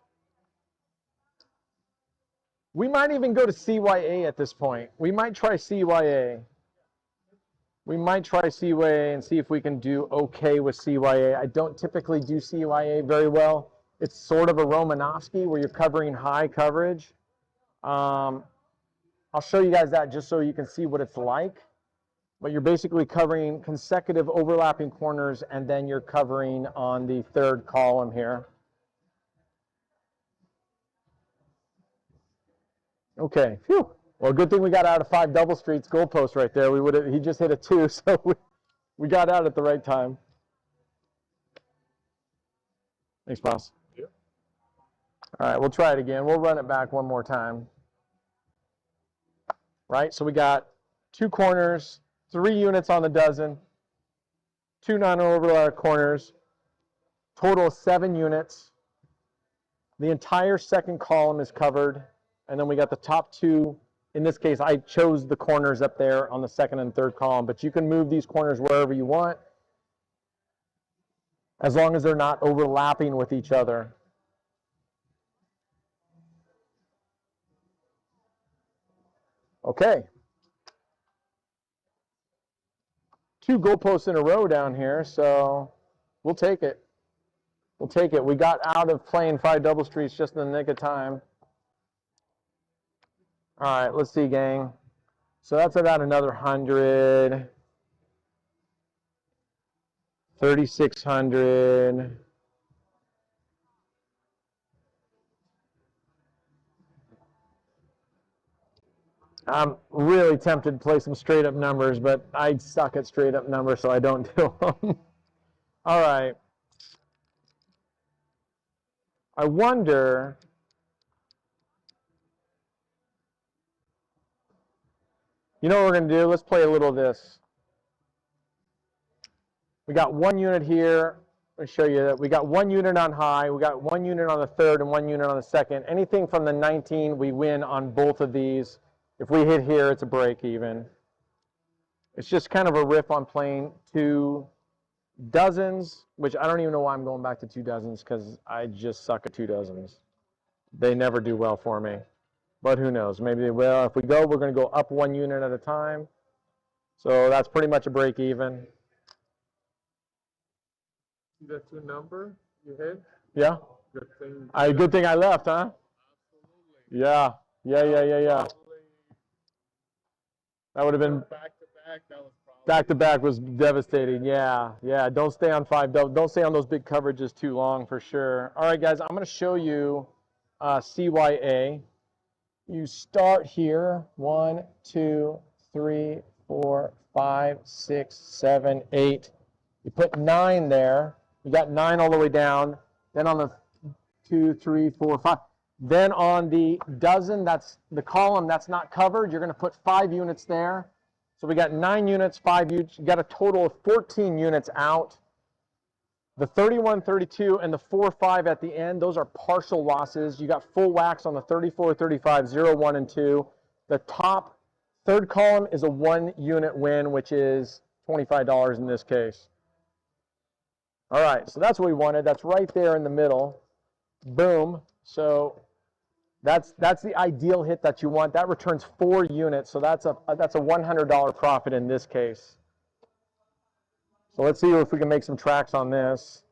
S1: We might even go to CYA at this point. We might try CYA. We might try CYA and see if we can do okay with CYA. I don't typically do CYA very well. It's sort of a Romanowski where you're covering high coverage. I'll show you guys that just so you can see what it's like. But you're basically covering consecutive overlapping corners, and then you're covering on the 3rd column here. Okay, phew. Well, good thing we got out of 5 double streets goalpost right there. We would have, he just hit a 2, so we got out at the right time. Thanks, boss.
S2: Yeah.
S1: All right, we'll try it again. We'll run it back one more time. Right, so we got 2 corners, 3 units on the dozen, 2 non-overlap corners, Total of 7 units. The entire second column is covered, and then we got the top 2. In this case, I chose the corners up there on the second and third column, but you can move these corners wherever you want, as long as they're not overlapping with each other. Okay. 2 goalposts in a row down here, so we'll take it. We'll take it. We got out of playing 5 double streets just in the nick of time. All right, let's see, gang. So that's about another 100. 3,600. I'm really tempted to play some straight up numbers, but I suck at straight up numbers, so I don't do them. All right. I wonder, you know what we're going to do? Let's play a little of this. We got 1 unit here. Let me show you that. We got 1 unit on high. We got 1 unit on the third and 1 unit on the second. Anything from the 19, we win on both of these. If we hit here, it's a break even. It's just kind of a riff on playing 2 dozens, which I don't even know why I'm going back to 2 dozens, because I just suck at 2 dozens. They never do well for me. But who knows? Maybe they will. If we go, we're going to go up 1 unit at a time. So that's pretty much a break even.
S2: See that 2 number you hit?
S1: Yeah. Good thing I left, huh?
S2: Absolutely.
S1: Yeah. That would have been
S2: back to back. That was probably
S1: back to back was devastating. Yeah. Don't stay on 5 double. Don't stay on those big coverages too long for sure. All right, guys. I'm going to show you CYA. You start here. 1, 2, 3, 4, 5, 6, 7, 8. You put 9 there. You got 9 all the way down. Then on the 2, 3, 4, 5. Then on the dozen, that's the column that's not covered, you're going to put 5 units there. So we got 9 units, 5 units. You got a total of 14 units out. The 31, 32, and the 4, 5 at the end, those are partial losses. You got full wax on the 34, 35, 0, 1, and 2. The top third column is a 1 unit win, which is $25 in this case. All right, so that's what we wanted. That's right there in the middle. Boom. So that's the ideal hit that you want. That returns 4 units, so that's a $100 profit in this case. So let's see if we can make some tracks on this.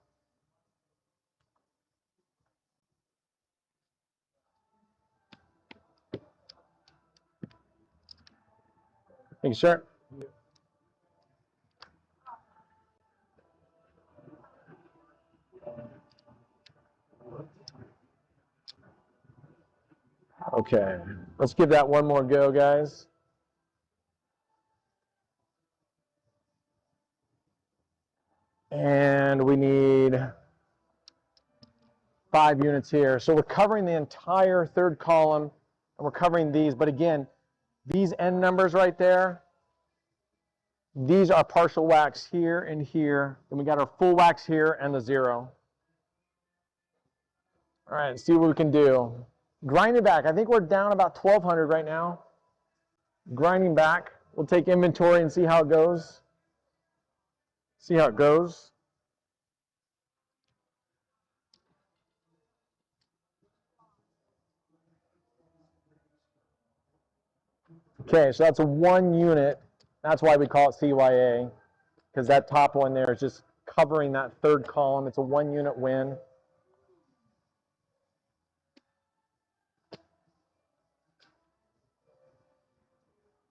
S1: Thank you, sir. Okay, let's give that one more go, guys. And we need 5 units here. So we're covering the entire third column, and we're covering these. But again, these end numbers right there, these are partial wax here and here. And we got our full wax here and the 0. All right, let's see what we can do. Grinding back. I think we're down about 1,200 right now. Grinding back. We'll take inventory and see how it goes. See how it goes. Okay, so that's a 1 unit. That's why we call it CYA, because that top one there is just covering that third column. It's a 1 unit win.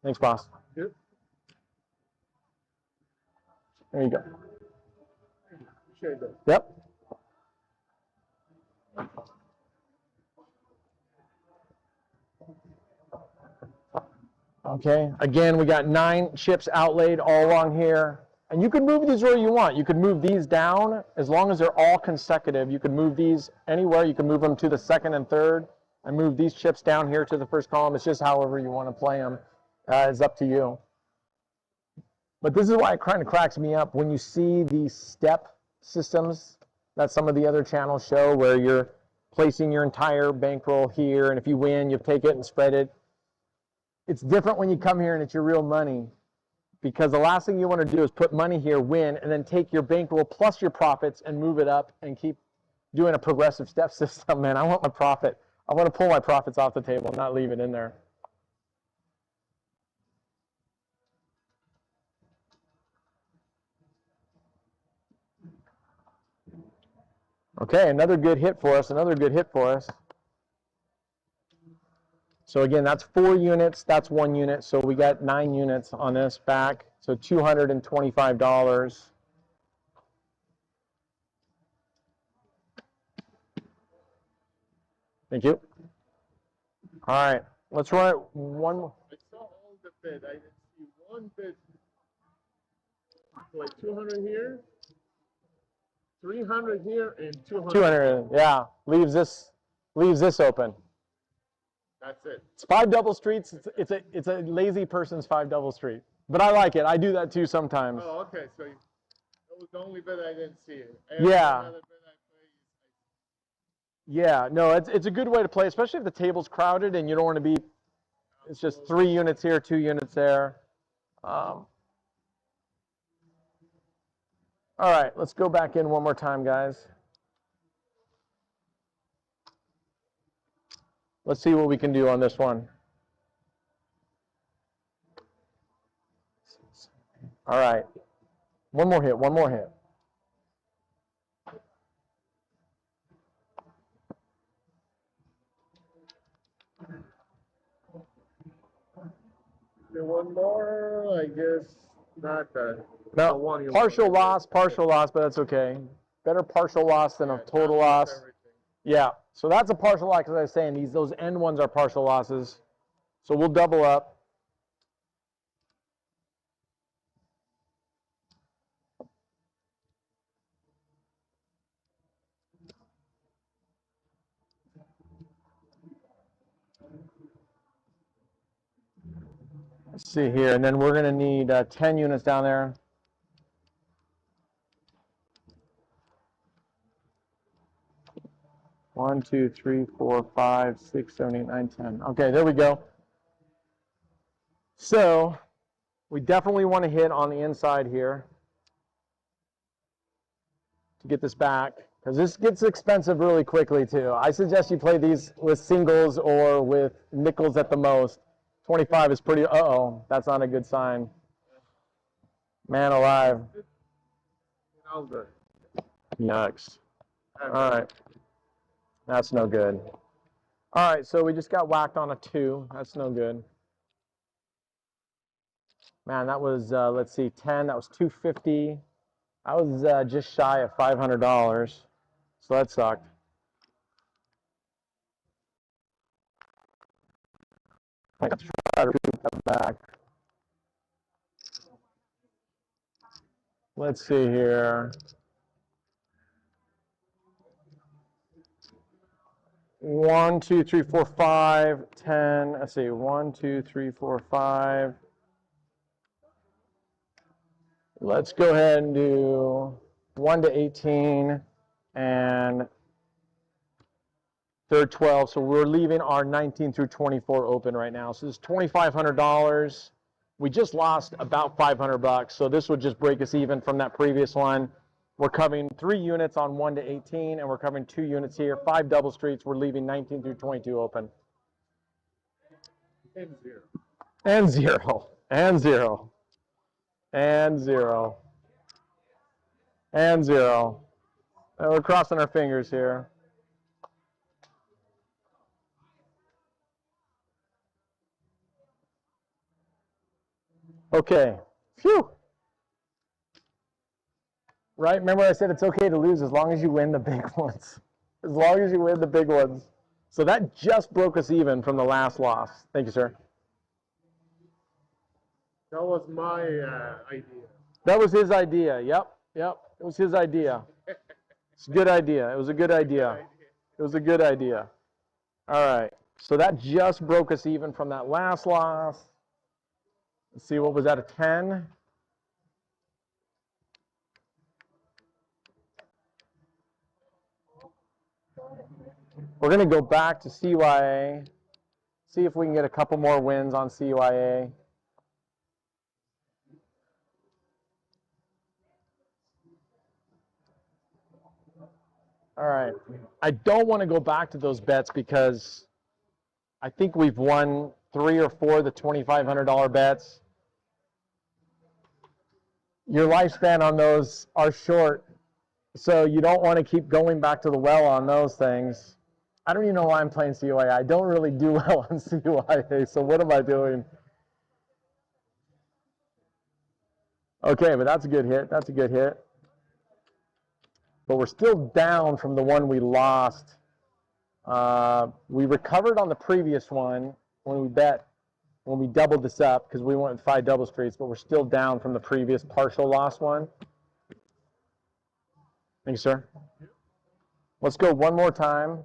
S1: Thanks, boss.
S2: Yep.
S1: There you go.
S2: Appreciate that.
S1: Yep. Okay, again, we got 9 chips outlaid all along here. And you can move these where you want. You can move these down as long as they're all consecutive. You can move these anywhere. You can move them to the second and third and move these chips down here to the first column. It's just however you want to play them. It's up to you. But this is why it kind of cracks me up when you see these step systems. that some of the other channels show, where you're placing your entire bankroll here, and if you win, you take it and spread it. It's different when you come here and it's your real money, because the last thing you want to do is put money here, win, and then take your bankroll plus your profits and move it up and keep doing a progressive step system. Man, I want my profit. I want to pull my profits off the table, not leave it in there. Okay, another good hit for us, another good hit for us. So again, that's 4 units, that's 1 unit, so we got 9 units on this back, so $225. Thank you. All right, let's run it one more.
S2: I saw all the bid. I didn't see one bid. Like 200 here, 300 here, and 200.
S1: 200, yeah, leaves this open.
S2: That's it.
S1: It's 5 double streets. It's a lazy person's 5 double street, but I like it. I do that too sometimes.
S2: Oh, okay. So that was the only bid I didn't see.
S1: Yeah.
S2: Another bid I
S1: Yeah, no, it's a good way to play, especially if the table's crowded and you don't want to be. It's just 3 units here, 2 units there. All right, let's go back in one more time, guys. Let's see what we can do on this one. All right, one more hit, one more hit.
S2: one more, I guess. Not that.
S1: No, partial loss, but that's okay. Better partial loss than a total loss.
S2: Everything.
S1: Yeah, so that's a partial loss, because I was saying those end ones are partial losses. So we'll double up. Let's see here, and then we're going to need 10 units down there. One, two, three, four, 5, 6, 7, 8, 9, 10. Okay, there we go. So we definitely want to hit on the inside here to get this back, because this gets expensive really quickly too. I suggest you play these with singles or with nickels at the most. 25 is pretty, uh-oh, that's not a good sign. Man alive. Yucks. All right. That's no good. All right, so we just got whacked on a 2. That's no good. Man, that was, let's see, 10. That was 250. I was just shy of $500. So that sucked. I got to try to recoup that back. Let's see here. 1, 2, 3, 4, 5, 10. Let's see, 1, 2, 3, 4, 5. Let's go ahead and do 1 to 18 and third 12. So we're leaving our 19 through 24 open right now. So this is $2,500. We just lost about $500, so this would just break us even from that previous one. We're covering 3 units on 1 to 18, and we're covering 2 units here. 5 double streets. We're leaving 19 through 22 open.
S2: And 0.
S1: And 0. And 0. And 0. And 0. And we're crossing our fingers here. Okay. Phew. Right? Remember I said it's okay to lose as long as you win the big ones. As long as you win the big ones. So that just broke us even from the last loss. Thank you, sir.
S2: That was my idea.
S1: That was his idea. Yep. Yep. It was his idea. It's a good idea. It was a good idea. It was a good idea. All right. So that just broke us even from that last loss. Let's see, what was that, a 10? We're going to go back to CYA, see if we can get a couple more wins on CYA. All right. I don't want to go back to those bets because I think we've won 3 or 4 of the $2,500 bets. Your lifespan on those are short, so you don't want to keep going back to the well on those things. I don't even know why I'm playing CYA. I don't really do well on CYA, so what am I doing? Okay, but that's a good hit. That's a good hit. But we're still down from the one we lost. We recovered on the previous one when we doubled this up because we went with 5 double streets, but we're still down from the previous partial loss one. Thank you, sir. Let's go one more time.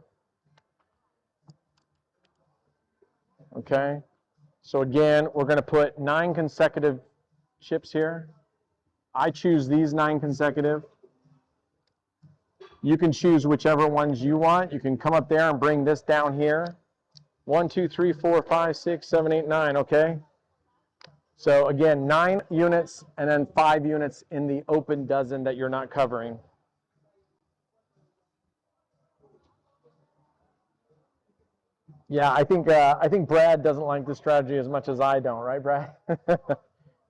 S1: Okay. So again, we're going to put 9 consecutive chips here. I choose these 9 consecutive. You can choose whichever ones you want. You can come up there and bring this down here. 1, 2, 3, 4, 5, 6, 7, 8, 9, okay? So again, 9 units and then 5 units in the open dozen that you're not covering. Yeah, I think Brad doesn't like this strategy as much as I don't, right, Brad?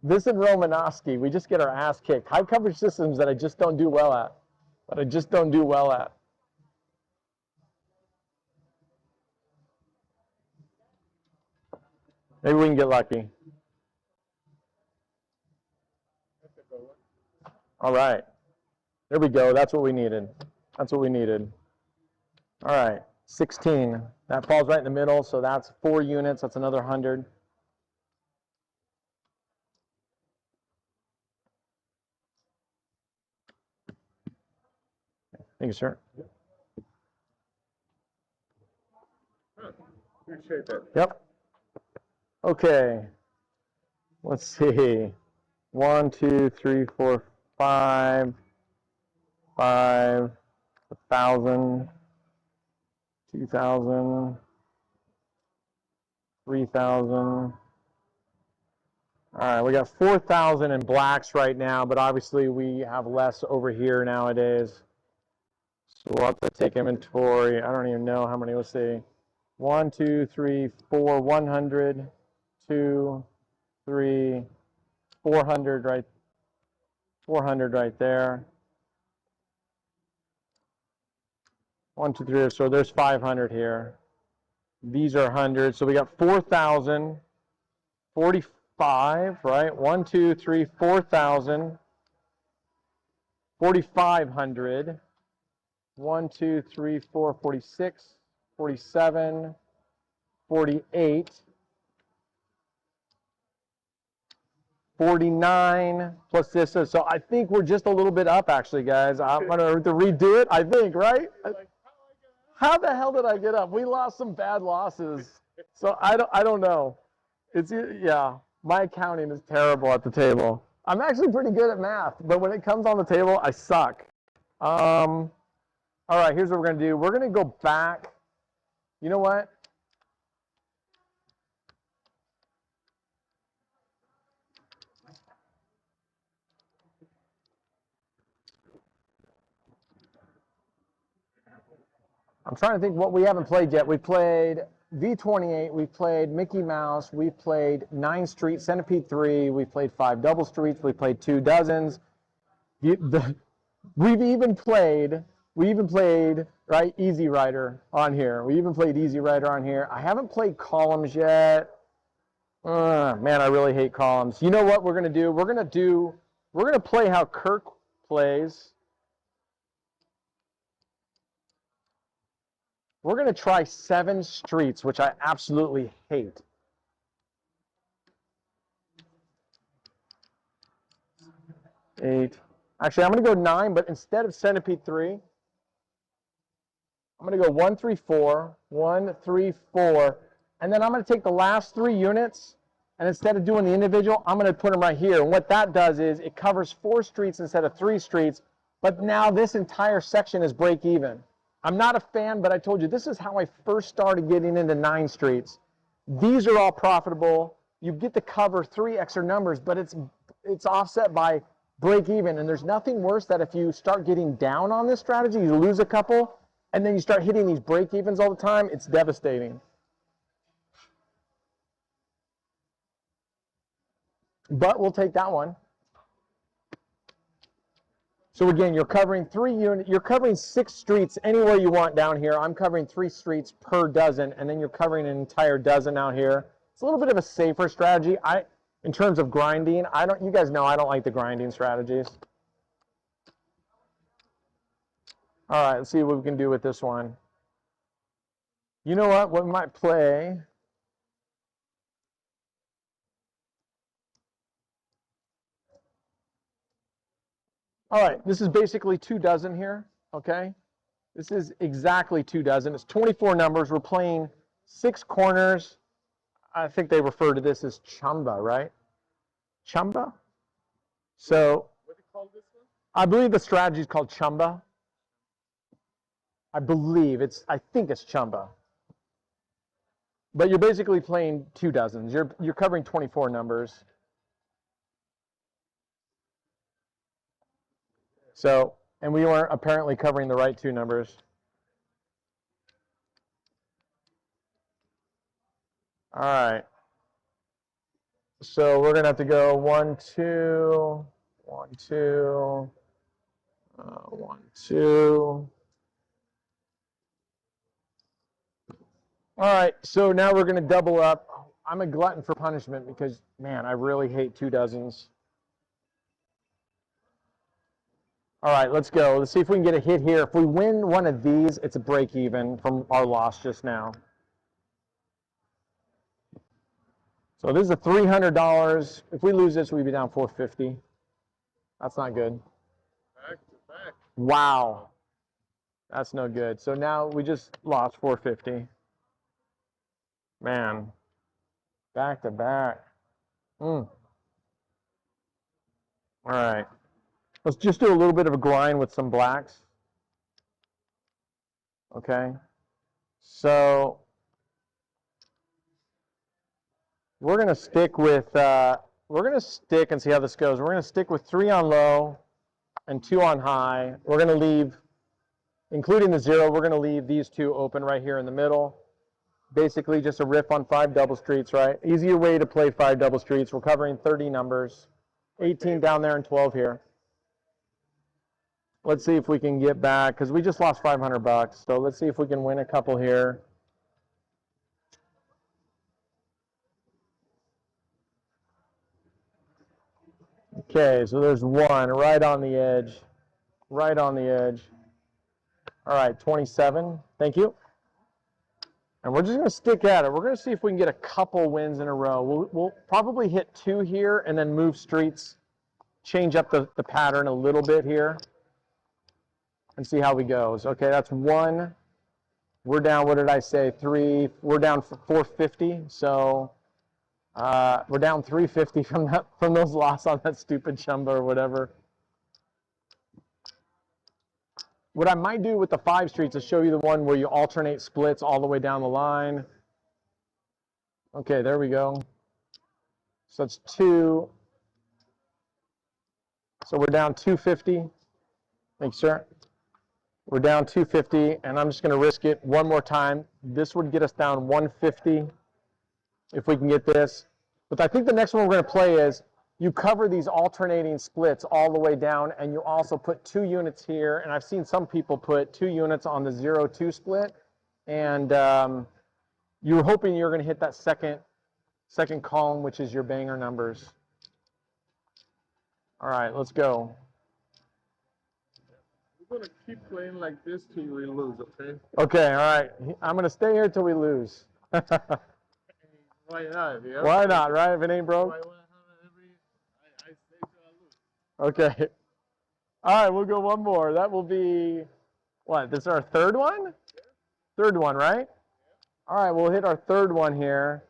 S1: This and Romanowski, we just get our ass kicked. High coverage systems that I just don't do well at. Maybe we can get lucky. All right. There we go. That's what we needed. That's what we needed. All right. 16. That falls right in the middle, so that's 4 units. That's another 100. Thank you, sir.
S2: Appreciate that.
S1: Yep. Okay. Let's see. 1, 2, 3, 4, 5. 5. 1,000. 2,000. 3,000. All right, we got 4,000 in blacks right now, but obviously we have less over here nowadays. So we'll have to take inventory. I don't even know how many. Let's see. 1, 2, 3, 4, 100, 2, 3, 400 right. 400 right there. 1, 2, 3. So there's 500 here. These are 100. So we got 4,000, 45, right? 1, 2, 3, 4,000, 4,500. 1, 2, 3, 4, 46, 47, 48, 49 plus this. So I think we're just a little bit up, actually, guys. I'm going to have to redo it, I think, right? How the hell did I get up? We lost some bad losses. So I don't know. Yeah, my accounting is terrible at the table. I'm actually pretty good at math, but when it comes on the table, I suck. All right, here's what we're going to do. We're going to go back. You know what? I'm trying to think what we haven't played yet. We played V28, we played Mickey Mouse, we played 9 Street, Centipede 3, we played 5 double streets, we played 2 dozens. We've even played, right, Easy Rider on here. We even played Easy Rider on here. I haven't played columns yet. Man, I really hate columns. You know what we're going to do? We're going to play how Kirk plays. We're going to try 7 streets, which I absolutely hate. Eight. Actually, I'm going to go 9, but instead of Centipede 3, I'm going to go 1, 3, 4, 1, 3, 4, and then I'm going to take the last 3 units, and instead of doing the individual, I'm going to put them right here. And what that does is it covers 4 streets instead of 3 streets, but now this entire section is break even. I'm not a fan, but I told you, this is how I first started getting into 9 streets. These are all profitable. You get to cover 3 extra numbers, but it's offset by break even. And there's nothing worse that if you start getting down on this strategy, you lose a couple, and then you start hitting these break evens all the time, it's devastating. But we'll take that one. So again, you're covering 3 units, you're covering 6 streets anywhere you want down here. I'm covering 3 streets per dozen, and then you're covering an entire dozen out here. It's a little bit of a safer strategy. In terms of grinding, you guys know I don't like the grinding strategies. All right, let's see what we can do with this one. You know what we might play? All right, this is basically 2 dozen here, okay? This is exactly 2 dozen. It's 24 numbers. We're playing 6 corners. I think they refer to this as chumba, right? Chumba? So,
S2: What do you call this one?
S1: I believe the strategy is called chumba. I think it's chumba. But you're basically playing 2 dozens. You're covering 24 numbers. So, and we weren't apparently covering the right 2 numbers. All right. So we're going to have to go 1, 2, 1, 2, 1, 2. All right, so now we're going to double up. I'm a glutton for punishment because, man, I really hate 2 dozens. All right, let's go. Let's see if we can get a hit here. If we win one of these, it's a break even from our loss just now. So this is a $300. If we lose this, we'd be down $450. That's not good.
S2: Back to back.
S1: Wow. That's no good. So now we just lost $450. Man. Back to back. All right. Let's just do a little bit of a grind with some blacks. Okay. So we're going to stick with, we're going to stick and see how this goes. We're going to stick with 3 on low and 2 on high. We're going to leave, including the 0, we're going to leave these 2 open right here in the middle. Basically just a riff on 5 double streets, right? Easier way to play 5 double streets. We're covering 30 numbers, 18 down there and 12 here. Let's see if we can get back, because we just lost $500. So let's see if we can win a couple here. Okay, so there's 1 right on the edge. Right on the edge. All right, 27. Thank you. And we're just going to stick at it. We're going to see if we can get a couple wins in a row. We'll probably hit 2 here and then move streets, change up the pattern a little bit here, and see how we goes. Okay, that's 1. We're down, what did I say, 3. We're down 450. So we're down 350 from those losses on that stupid chumba or whatever. What I might do with the 5 streets is show you the one where you alternate splits all the way down the line. Okay, there we go. So that's 2. So we're down 250. Thanks, sir. We're down 250, and I'm just going to risk it one more time. This would get us down 150 if we can get this. But I think the next one we're going to play is you cover these alternating splits all the way down, and you also put 2 units here. And I've seen some people put 2 units on the 0-2 split, and you were hoping you were going to hit that second column, which is your banger numbers. All right, let's go.
S2: We're going to keep playing like this till we lose, okay?
S1: Okay, all right. I'm going to stay here till we lose.
S2: Why not? Yeah?
S1: Why not, right? If it ain't broke.
S2: I stay till I lose.
S1: Okay. All right, we'll go one more. That will be, what, this is our 3rd one? Yeah. 3rd one, right? Yeah. All right, we'll hit our 3rd one here.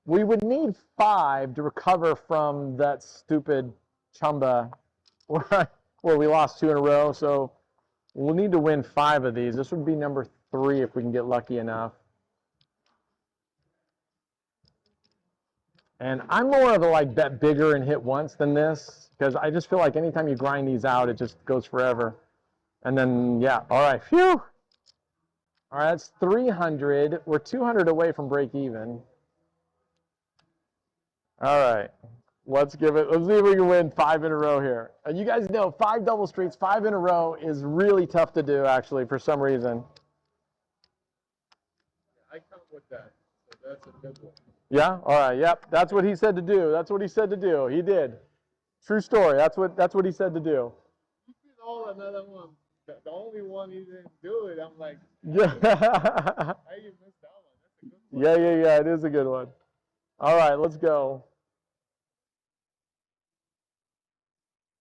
S1: We would need 5 to recover from that stupid chumba where we lost 2 in a row. So We'll need to win 5 of these. This would be number 3 if we can get lucky enough. And I'm more of a like bet bigger and hit once than this, because I just feel like anytime you grind these out, it just goes forever. And then, yeah, all right, phew. All right, that's 300. We're 200 away from break even. All right, let's see if we can win 5 in a row here. And you guys know 5 double streets, 5 in a row is really tough to do, actually, for some reason.
S2: I count with that, so that's a good one.
S1: Yeah. All right. Yep. That's what he said to do. That's what he said to do. He did. True story. That's what he said to do.
S2: You did all another one. The only one he didn't do it. I'm like,
S1: Yeah.
S2: how you missed that one? That's a good one.
S1: Yeah. It is a good one. All right. Let's go.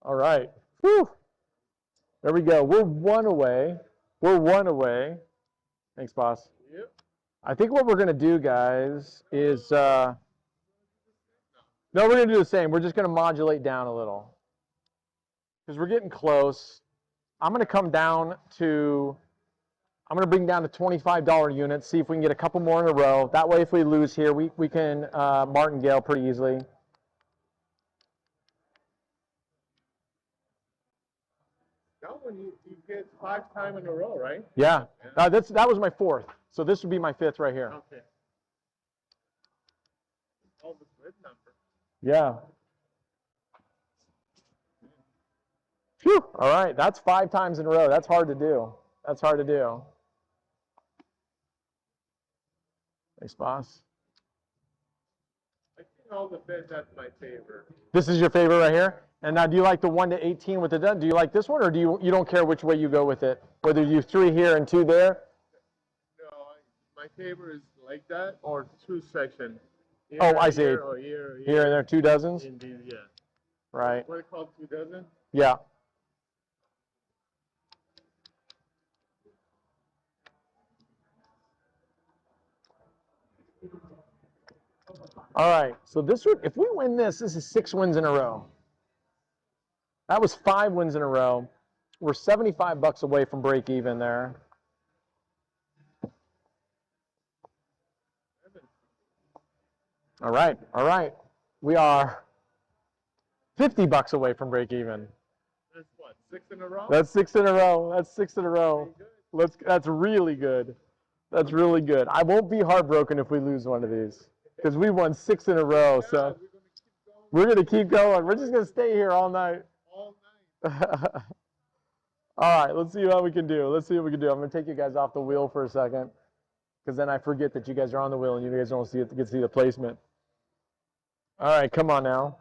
S1: All right. Whew. There we go. We're 1 away. We're 1 away. Thanks, boss.
S2: Yep.
S1: I think what we're going to do, guys, is, no, we're going to do the same. We're just going to modulate down a little. Because we're getting close. I'm going to come down to, I'm going to bring down to $25 units, see if we can get a couple more in a row. That way, if we lose here, we can martingale pretty easily.
S2: That one you get 5 times in a row, right?
S1: Yeah. That was my 4th. So this would be my 5th right here.
S2: Okay. Oh, the good number.
S1: Yeah. Phew. All right. That's 5 times in a row. That's hard to do. That's hard to do. Thanks, boss.
S2: I think all the bets, that's my favorite.
S1: This is your favorite right here? And now do you like the 1 to 18 with the done? Do you like this one, or do you don't care which way you go with it? Whether you 3 here and 2 there?
S2: No, my favorite is like that or 2 section. Here,
S1: Oh, I see.
S2: Here, or here,
S1: Here and there, 2 dozens?
S2: Indeed, yeah.
S1: Right.
S2: What it called 2 dozen?
S1: Yeah. All right. So this would, if we win this, this is 6 wins in a row. That was 5 wins in a row. We're $75 away from break even there. All right. All right. We are $50 away from break even.
S2: That's what, 6 in a row?
S1: That's 6 in a row. That's 6 in a row. That's really good. That's really good. I won't be heartbroken if we lose one of these, because we won 6 in a row. So we're going to keep going. We're just going to stay here all night.
S2: All night.
S1: All right, let's see what we can do. Let's see what we can do. I'm going to take you guys off the wheel for a second, because then I forget that you guys are on the wheel and you guys don't get to see the placement. All right, come on now.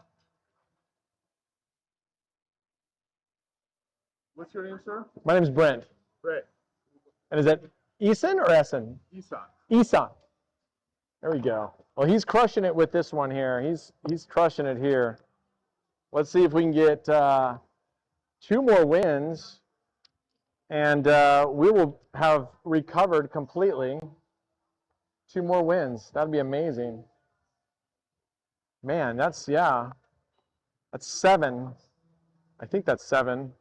S2: What's your name, sir?
S1: My name's Brent.
S2: Brett.
S1: And is that Eason or Essen?
S2: Isan.
S1: Eason. There we go. Well, he's crushing it with this one here. He's crushing it here. Let's see if we can get 2 more wins, and we will have recovered completely. 2 more wins. That'd be amazing. Man, that's 7. I think that's 7.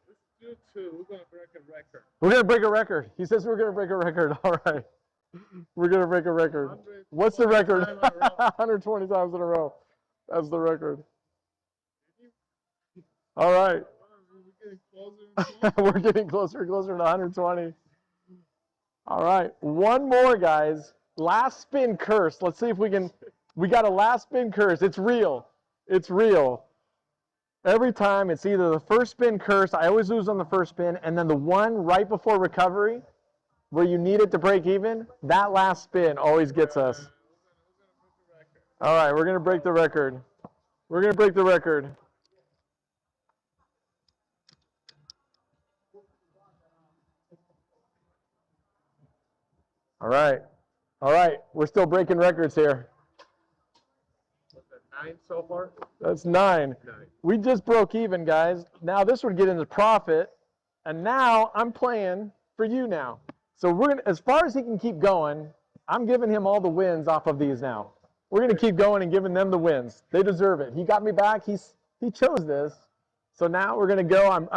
S2: Let's do 2. We're going to break a record.
S1: We're going to break a record. He says we're going to break a record. All right. We're going to break a record. What's the record? 120 times in a row. That's the record. All right. We're getting closer and closer to 120. All right. 1 more, guys. Last spin curse. Let's see if we can. We got a last spin curse. It's real. It's real. Every time it's either the first spin curse, I always lose on the first spin, and then the one right before recovery where you need it to break even, that last spin always gets us. All right, we're going to break the record. We're going to break the record. All right. All right, we're still breaking records here.
S2: What's that, 9 so far?
S1: That's 9.
S2: 9.
S1: We just broke even, guys. Now this would get into profit, and now I'm playing for you now. So we're gonna, as far as he can keep going, I'm giving him all the wins off of these now. We're gonna keep going and giving them the wins. They deserve it. He got me back. He chose this, So now we're going to go.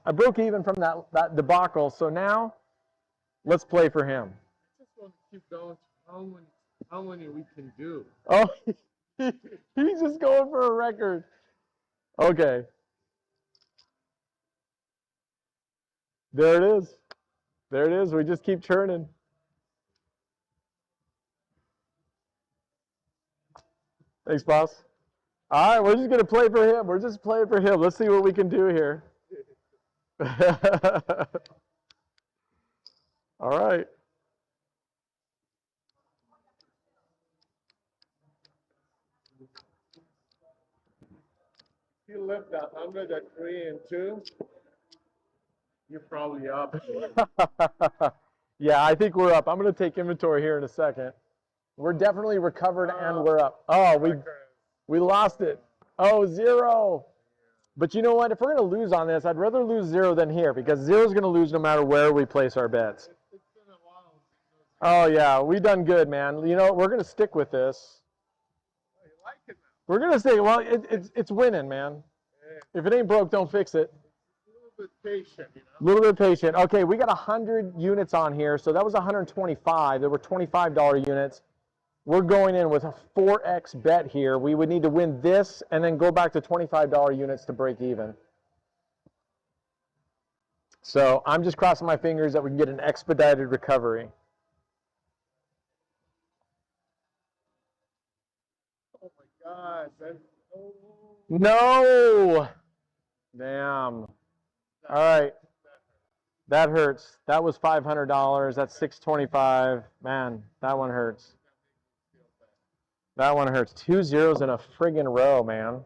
S1: I broke even from that debacle. So now let's play for him.
S2: I just want to keep going. How many we can do?
S1: Oh, he's just going for a record. Okay. There it is. There it is. We just keep churning. Thanks, boss. All right, we're just going to play for him. We're just playing for him. Let's see what we can do here. All right.
S2: If you left 100 at 3 and 2, you're probably up.
S1: Yeah, I think we're up. I'm going to take inventory here in a second. We're definitely recovered and we're up. Oh, we lost it. Oh, 0. But you know what? If we're going to lose on this, I'd rather lose 0 than here because 0 is going to lose no matter where we place our bets.
S2: It's been a while.
S1: Oh, yeah. We done good, man. You know, we're going to stick with this.
S2: Oh, you like it now?
S1: We're going to say, well, it's winning, man.
S2: Yeah.
S1: If it ain't broke, don't fix it.
S2: A little bit patient, you know?
S1: A little bit patient. Okay, we got 100 units on here, so that was 125. There were $25 units. We're going in with a 4x bet here. We would need to win this and then go back to $25 units to break even. So I'm just crossing my fingers that we can get an expedited recovery.
S2: Oh my gosh.
S1: No! Damn. All right. That hurts. That was $500. That's $625. Man, that one hurts. That one hurts. 2 zeros in a friggin' row, man.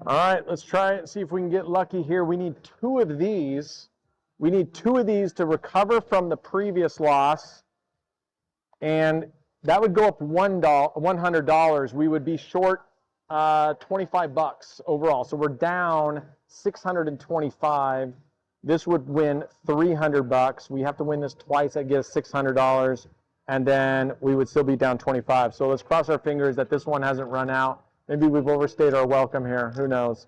S1: All right, let's try it and see if we can get lucky here. We need 2 of these. We need 2 of these to recover from the previous loss. And that would go up $100. We would be short 25 bucks overall. So we're down 625. This would win 300 bucks. We have to win this twice. That gives $600. And then we would still be down 25. So let's cross our fingers that this one hasn't run out. Maybe we've overstayed our welcome here. Who knows?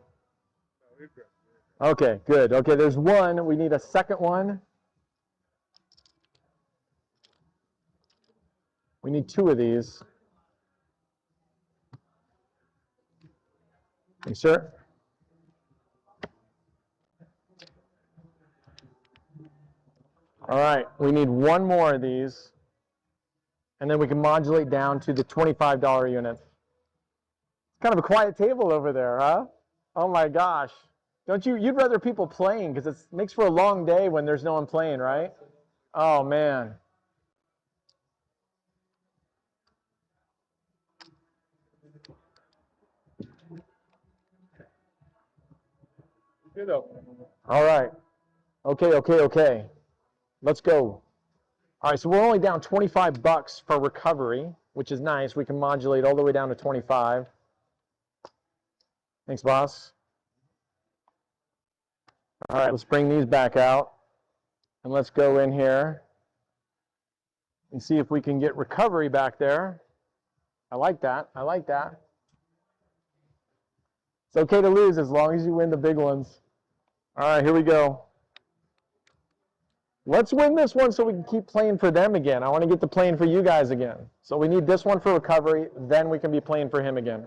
S1: Okay, good. Okay, there's one. We need a second one. We need 2 of these. You sure? All right, we need 1 more of these. And then we can modulate down to the $25 units. It's kind of a quiet table over there, huh? Oh my gosh. You'd rather people playing because it makes for a long day when there's no one playing, right? Oh man. All right. Okay. Let's go. All right, so we're only down 25 bucks for recovery, which is nice. We can modulate all the way down to 25. Thanks, boss. All right, let's bring these back out. And let's go in here and see if we can get recovery back there. I like that. I like that. It's okay to lose as long as you win the big ones. All right, here we go. Let's win this one so we can keep playing for them again. I want to get to playing for you guys again. So we need this one for recovery, then we can be playing for him again.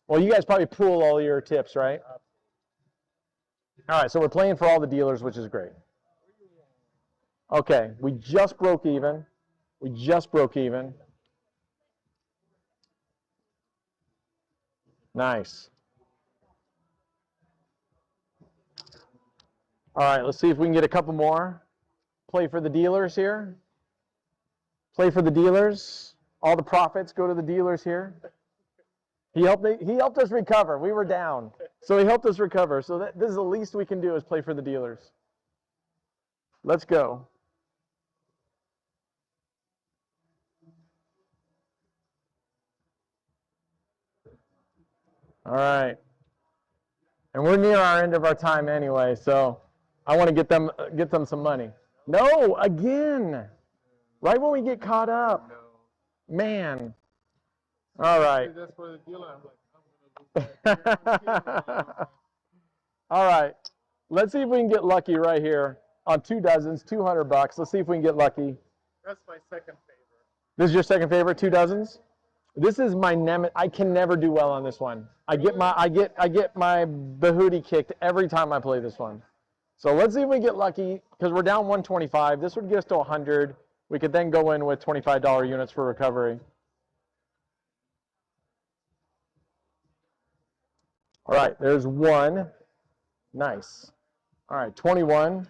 S1: Well, you guys probably pool all your tips, right? All right, so we're playing for all the dealers, which is great. Okay, we just broke even. We just broke even. Nice. All right, let's see if we can get a couple more. Play for the dealers here. Play for the dealers. All the profits go to the dealers here. He helped us recover. We were down. So he helped us recover. So this is the least we can do is play for the dealers. Let's go. All right. And we're near our end of our time anyway, so I want to get them some money. No, again. Right when we get caught up. Man. All right.
S2: That's for the dealer. I'm like, I'm gonna
S1: All right. Let's see if we can get lucky right here on 2 dozens, $200. Let's see if we can get lucky.
S2: That's my second favorite.
S1: This is your second favorite, 2 dozens? This is my I can never do well on this one. I get my bahootie kicked every time I play this one. So let's see if we get lucky because we're down 125. This would get us to 100. We could then go in with $25 units for recovery. All right, there's 1. Nice. All right, 21.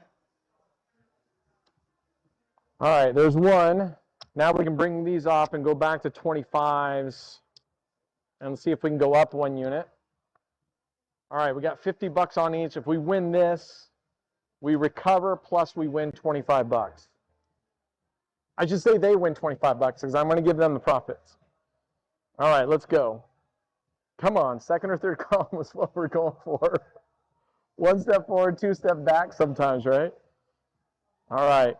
S1: All right, there's 1. Now we can bring these off and go back to 25s and see if we can go up 1 unit. All right, we got $50 on each. If we win this, we recover plus we win $25. I should say they win $25 because I'm going to give them the profits. All right, let's go. Come on, second or third column is what we're going for. 1 step forward, 2 step back sometimes, right? All right.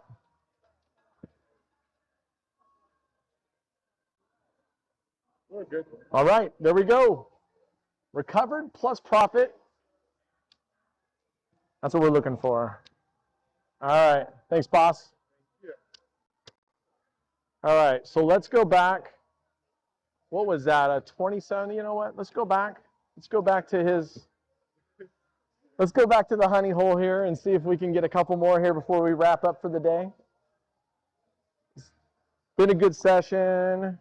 S2: We're good.
S1: All right, there we go. Recovered plus profit. That's what we're looking for. All right, thanks, boss.
S2: Yeah.
S1: All right, so let's go back. What was that, a 27? You know what? Let's go back. Let's go back to let's go back to the honey hole here and see if we can get a couple more here before we wrap up for the day. It's been a good session.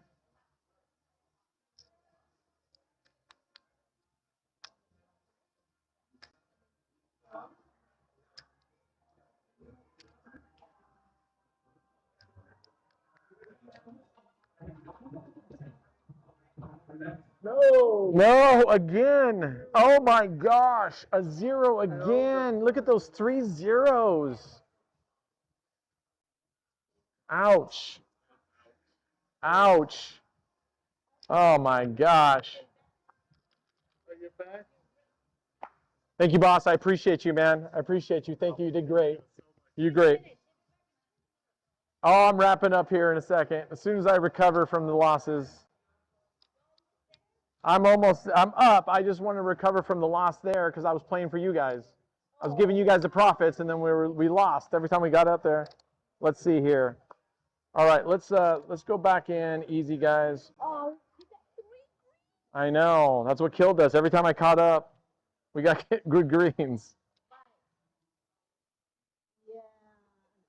S1: No, again. Oh my gosh, a 0 again. Look at those 3 zeros. Ouch. Ouch. Oh my gosh.
S2: Are you back?
S1: Thank you, boss. I appreciate you, man. I appreciate you. Thank you. You did great. You're great. Oh, I'm wrapping up here in a second. As soon as I recover from the losses. I'm up. I just want to recover from the loss there because I was playing for you guys. I was giving you guys the profits, and then we lost every time we got up there. Let's see here. All right, let's go back in. Easy, guys.
S3: Oh,
S1: I know. That's what killed us. Every time I caught up, we got good greens.
S3: yeah.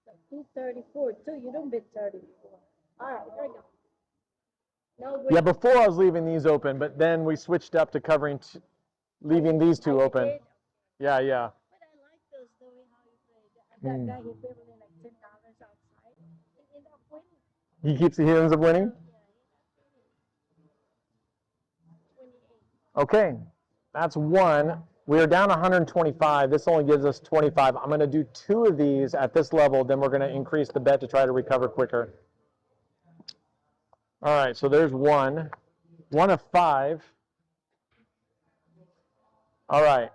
S3: So 234 too. You don't bid 34. All right, there we go. No.
S1: Yeah, before I was leaving these open, but then we switched up to covering, leaving these 2 open.
S3: Did?
S1: Yeah, yeah.
S3: But I like those the way how you play. That guy he paid me like $10 outside. He ended up winning.
S1: He ends up winning.
S3: Yeah,
S1: Okay, that's 1. We are down 125. This only gives us 25. I'm going to do 2 of these at this level. Then we're going to increase the bet to try to recover quicker. All right, so there's 1. 1 of 5. All right.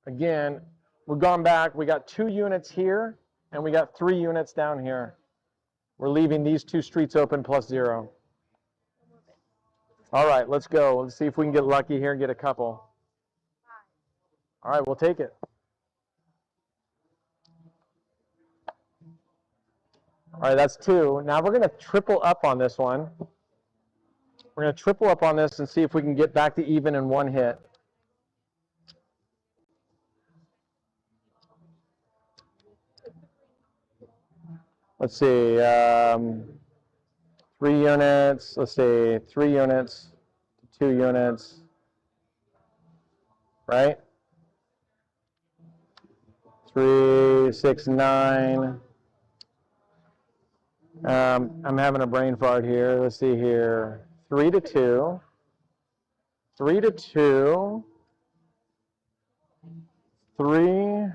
S1: Again, we've gone back. We got 2 units here, and we got 3 units down here. We're leaving these 2 streets open plus 0. All right, let's go. Let's see if we can get lucky here and get a couple. All right, we'll take it. All right, that's 2. Now we're going to triple up on this one. We're going to triple up on this and see if we can get back to even in 1 hit. Let's see, 3 units. Let's see, 3 units, 2 units, right? 3, 6, 9. I'm having a brain fart here. Let's see here. 3 to 2. 3 to 2. 3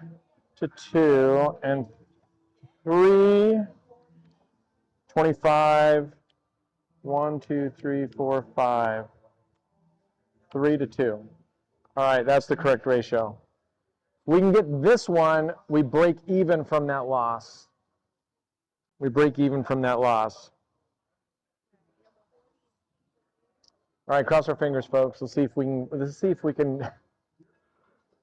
S1: to 2. And 3. 25. 1, 2, 3, 4, 5. 3 to 2. All right, that's the correct ratio. We can get this one, we break even from that loss. We break even from that loss. All right, cross our fingers, folks. Let's see if we can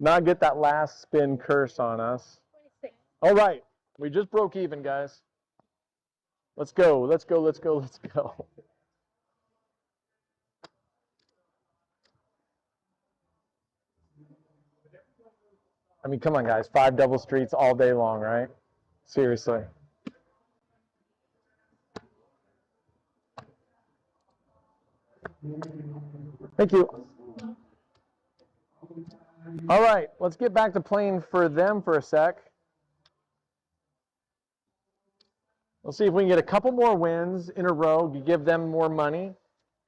S1: not get that last spin curse on us.
S3: 26.
S1: All right, we just broke even, guys. Let's go, let's go, let's go, let's go. I mean, come on, guys. 5 double streets all day long, right? Seriously. Thank you. All right, let's get back to playing for them for a sec. We'll see if we can get a couple more wins in a row, give them more money,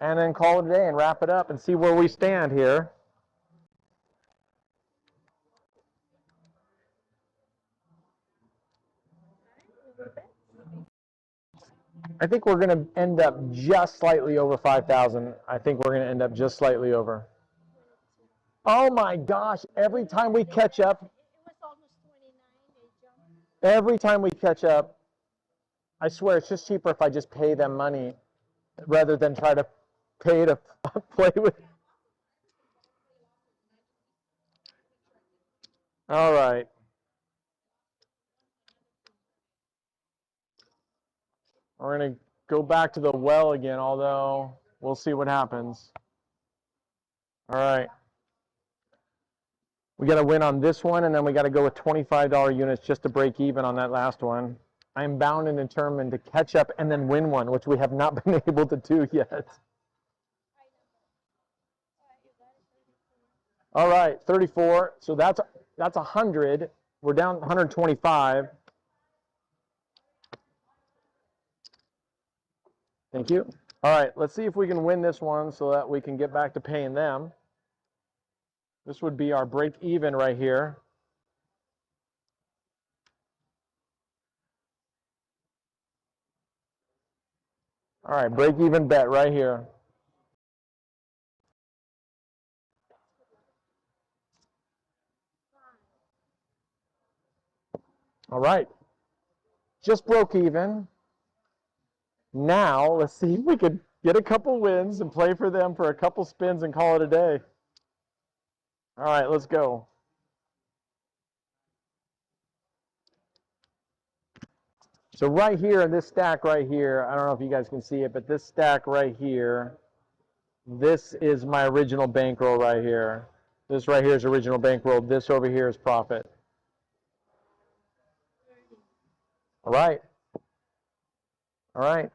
S1: and then call it a day and wrap it up and see where we stand here. I think we're going to end up just slightly over 5,000. I think we're going to end up just slightly over. Oh my gosh, every time we catch up,
S3: It was almost 29, they jumped.
S1: every time we catch up, I swear it's just cheaper if I just pay them money rather than try to pay to play with. All right. We're going to go back to the well again, although we'll see what happens. All right. We got to win on this one, and then we got to go with $25 units just to break even on that last one. I'm bound and determined to catch up and then win one, which we have not been able to do yet. All right, 34. So that's 100. We're down 125. Thank you. All right, let's see if we can win this one so that we can get back to paying them. This would be our break even right here. All right, break even bet right here. All right, just broke even. Now, let's see if we could get a couple wins and play for them for a couple spins and call it a day. All right, let's go. So right here in this stack right here, I don't know if you guys can see it, but this stack right here, this is my original bankroll right here. This right here is original bankroll. This over here is profit. All right. All right.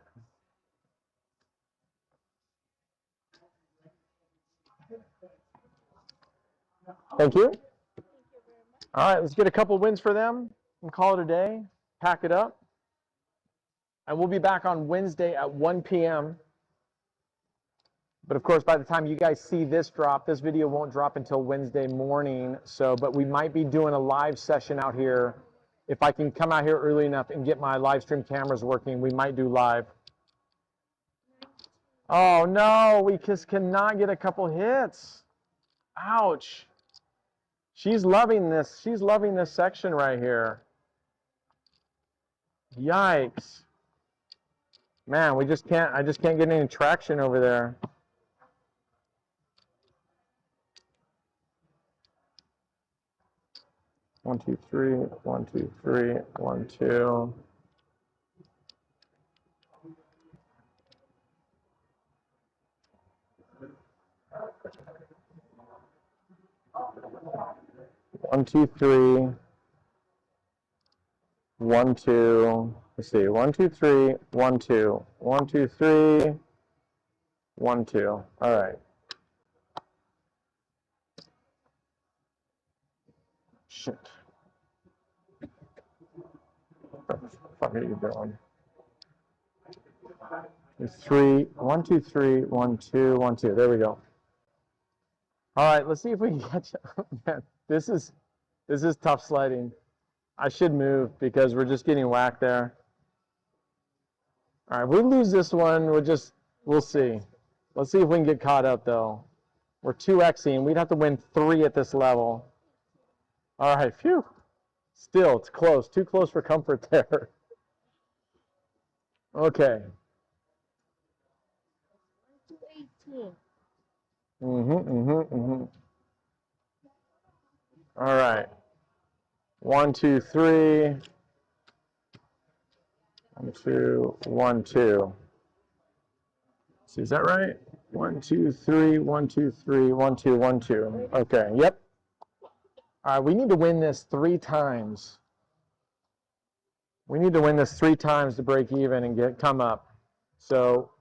S1: Thank you. All right, let's get a couple wins for them and call it a day. Pack it up. And we'll be back on Wednesday at 1 p.m. But of course, by the time you guys see this drop, this video won't drop until Wednesday morning. So, but we might be doing a live session out here. If I can come out here early enough and get my live stream cameras working, we might do live. Oh no, we just cannot get a couple hits. Ouch. She's loving this. She's loving this section right here. Yikes. Man, I just can't get any traction over there. One, two, three, 1, 2, 3, 1, 2. One, two, three, 1, 2. Let's see. 1, 2, 3, 1, 2. 1, 2, 3, 1, 2. All right. Shit. What the fuck are you doing? 3, 1, 2, 3, 1, 2, 1, 2. There we go. All right, let's see if we can catch up. Man, this is tough sledding. I should move because we're just getting whacked there. All right, if we lose this one, we'll see. Let's see if we can get caught up though. We're 2xing. We'd have to win 3 at this level. All right, phew. Still, it's close. Too close for comfort there. Okay.
S3: 218.
S1: All right. 1, 2, 3. 1, 2, 1, 2. See, is that right? 1, 2, 3, 1, 2, 3, 1, 2, 1, 2. Okay, yep. All right, we need to win this 3 times. We need to win this 3 times to break even and come up. So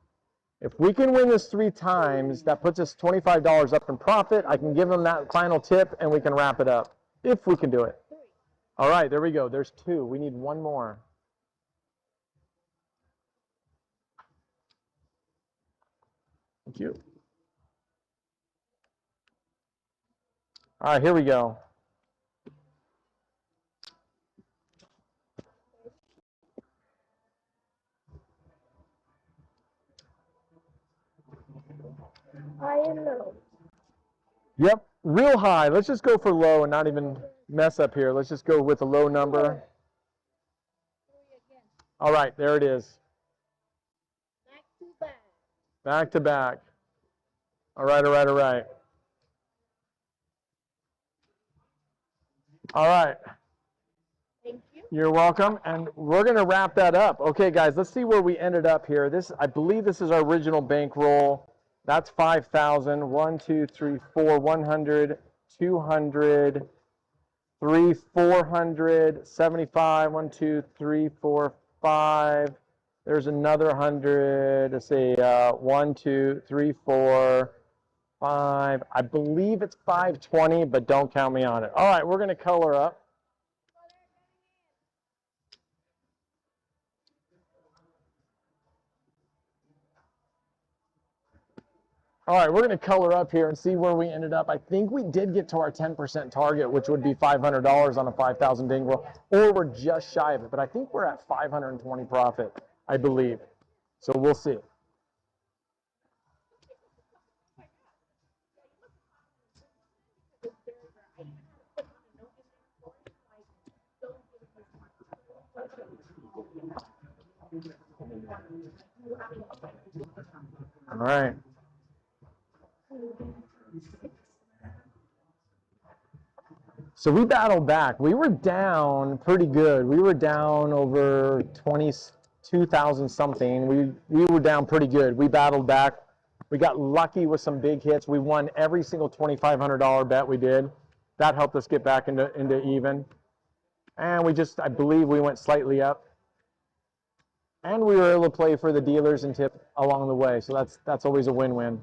S1: if we can win this 3 times, that puts us $25 up in profit. I can give them that final tip and we can wrap it up, if we can do it. All right, there we go. There's 2. We need 1 more. Thank you. All right, here we go.
S3: High and low.
S1: Yep, real high. Let's just go for low and not even mess up here. Let's just go with a low number. All right, there it is.
S3: Back to back.
S1: Back to back. All right, all right, all right. All right.
S3: Thank you.
S1: You're welcome. And we're going to wrap that up. Okay, guys, let's see where we ended up here. I believe this is our original bankroll. That's 5,000. 1, 2, 3, 4, 100, 200, 3, 400, 75. 1, 2, 3, 4, 5. There's another 100. Let's see. 1, 2, 3, 4, 5. I believe it's 520, but don't count me on it. All right, we're going to color up. All right, we're going to color up here and see where we ended up. I think we did get to our 10% target, which would be $500 on a 5,000 bankroll, or we're just shy of it. But I think we're at 520 profit, I believe. So we'll see. All right. So we battled back. We were down pretty good. We were down over 22,000 something. We were down pretty good. We battled back. We got lucky with some big hits. We won every single $2,500 bet we did. That helped us get back into even. And I believe we went slightly up. And we were able to play for the dealers and tip along the way. So that's always a win-win.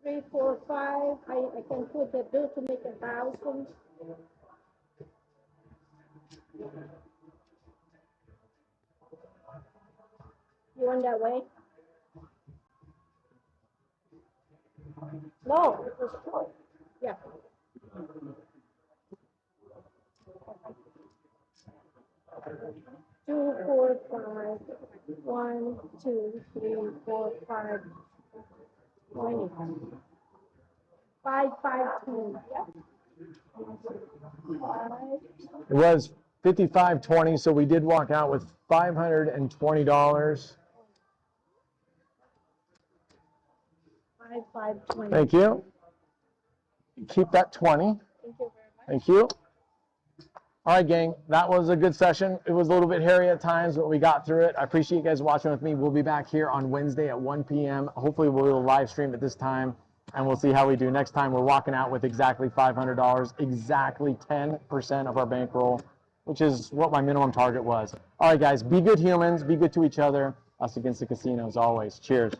S3: 3, 4, 5. I can put the bill to make 1,000. You want that way? No, it was short. Yeah. Two, 4, 5. 1, 2, 3, 4, 5. 20. 5, 5, 2. Yeah. 5.
S1: It was 55.20, so we did walk out with $520.
S3: 5, 5, 20.
S1: Thank you. Keep that 20.
S3: Thank you very much.
S1: Thank you. All right, gang, that was a good session. It was a little bit hairy at times, but we got through it. I appreciate you guys watching with me. We'll be back here on Wednesday at 1 p.m. Hopefully we'll live stream at this time, and we'll see how we do. Next time, we're walking out with exactly $500, exactly 10% of our bankroll, which is what my minimum target was. All right, guys, be good humans, be good to each other, us against the casino as always. Cheers.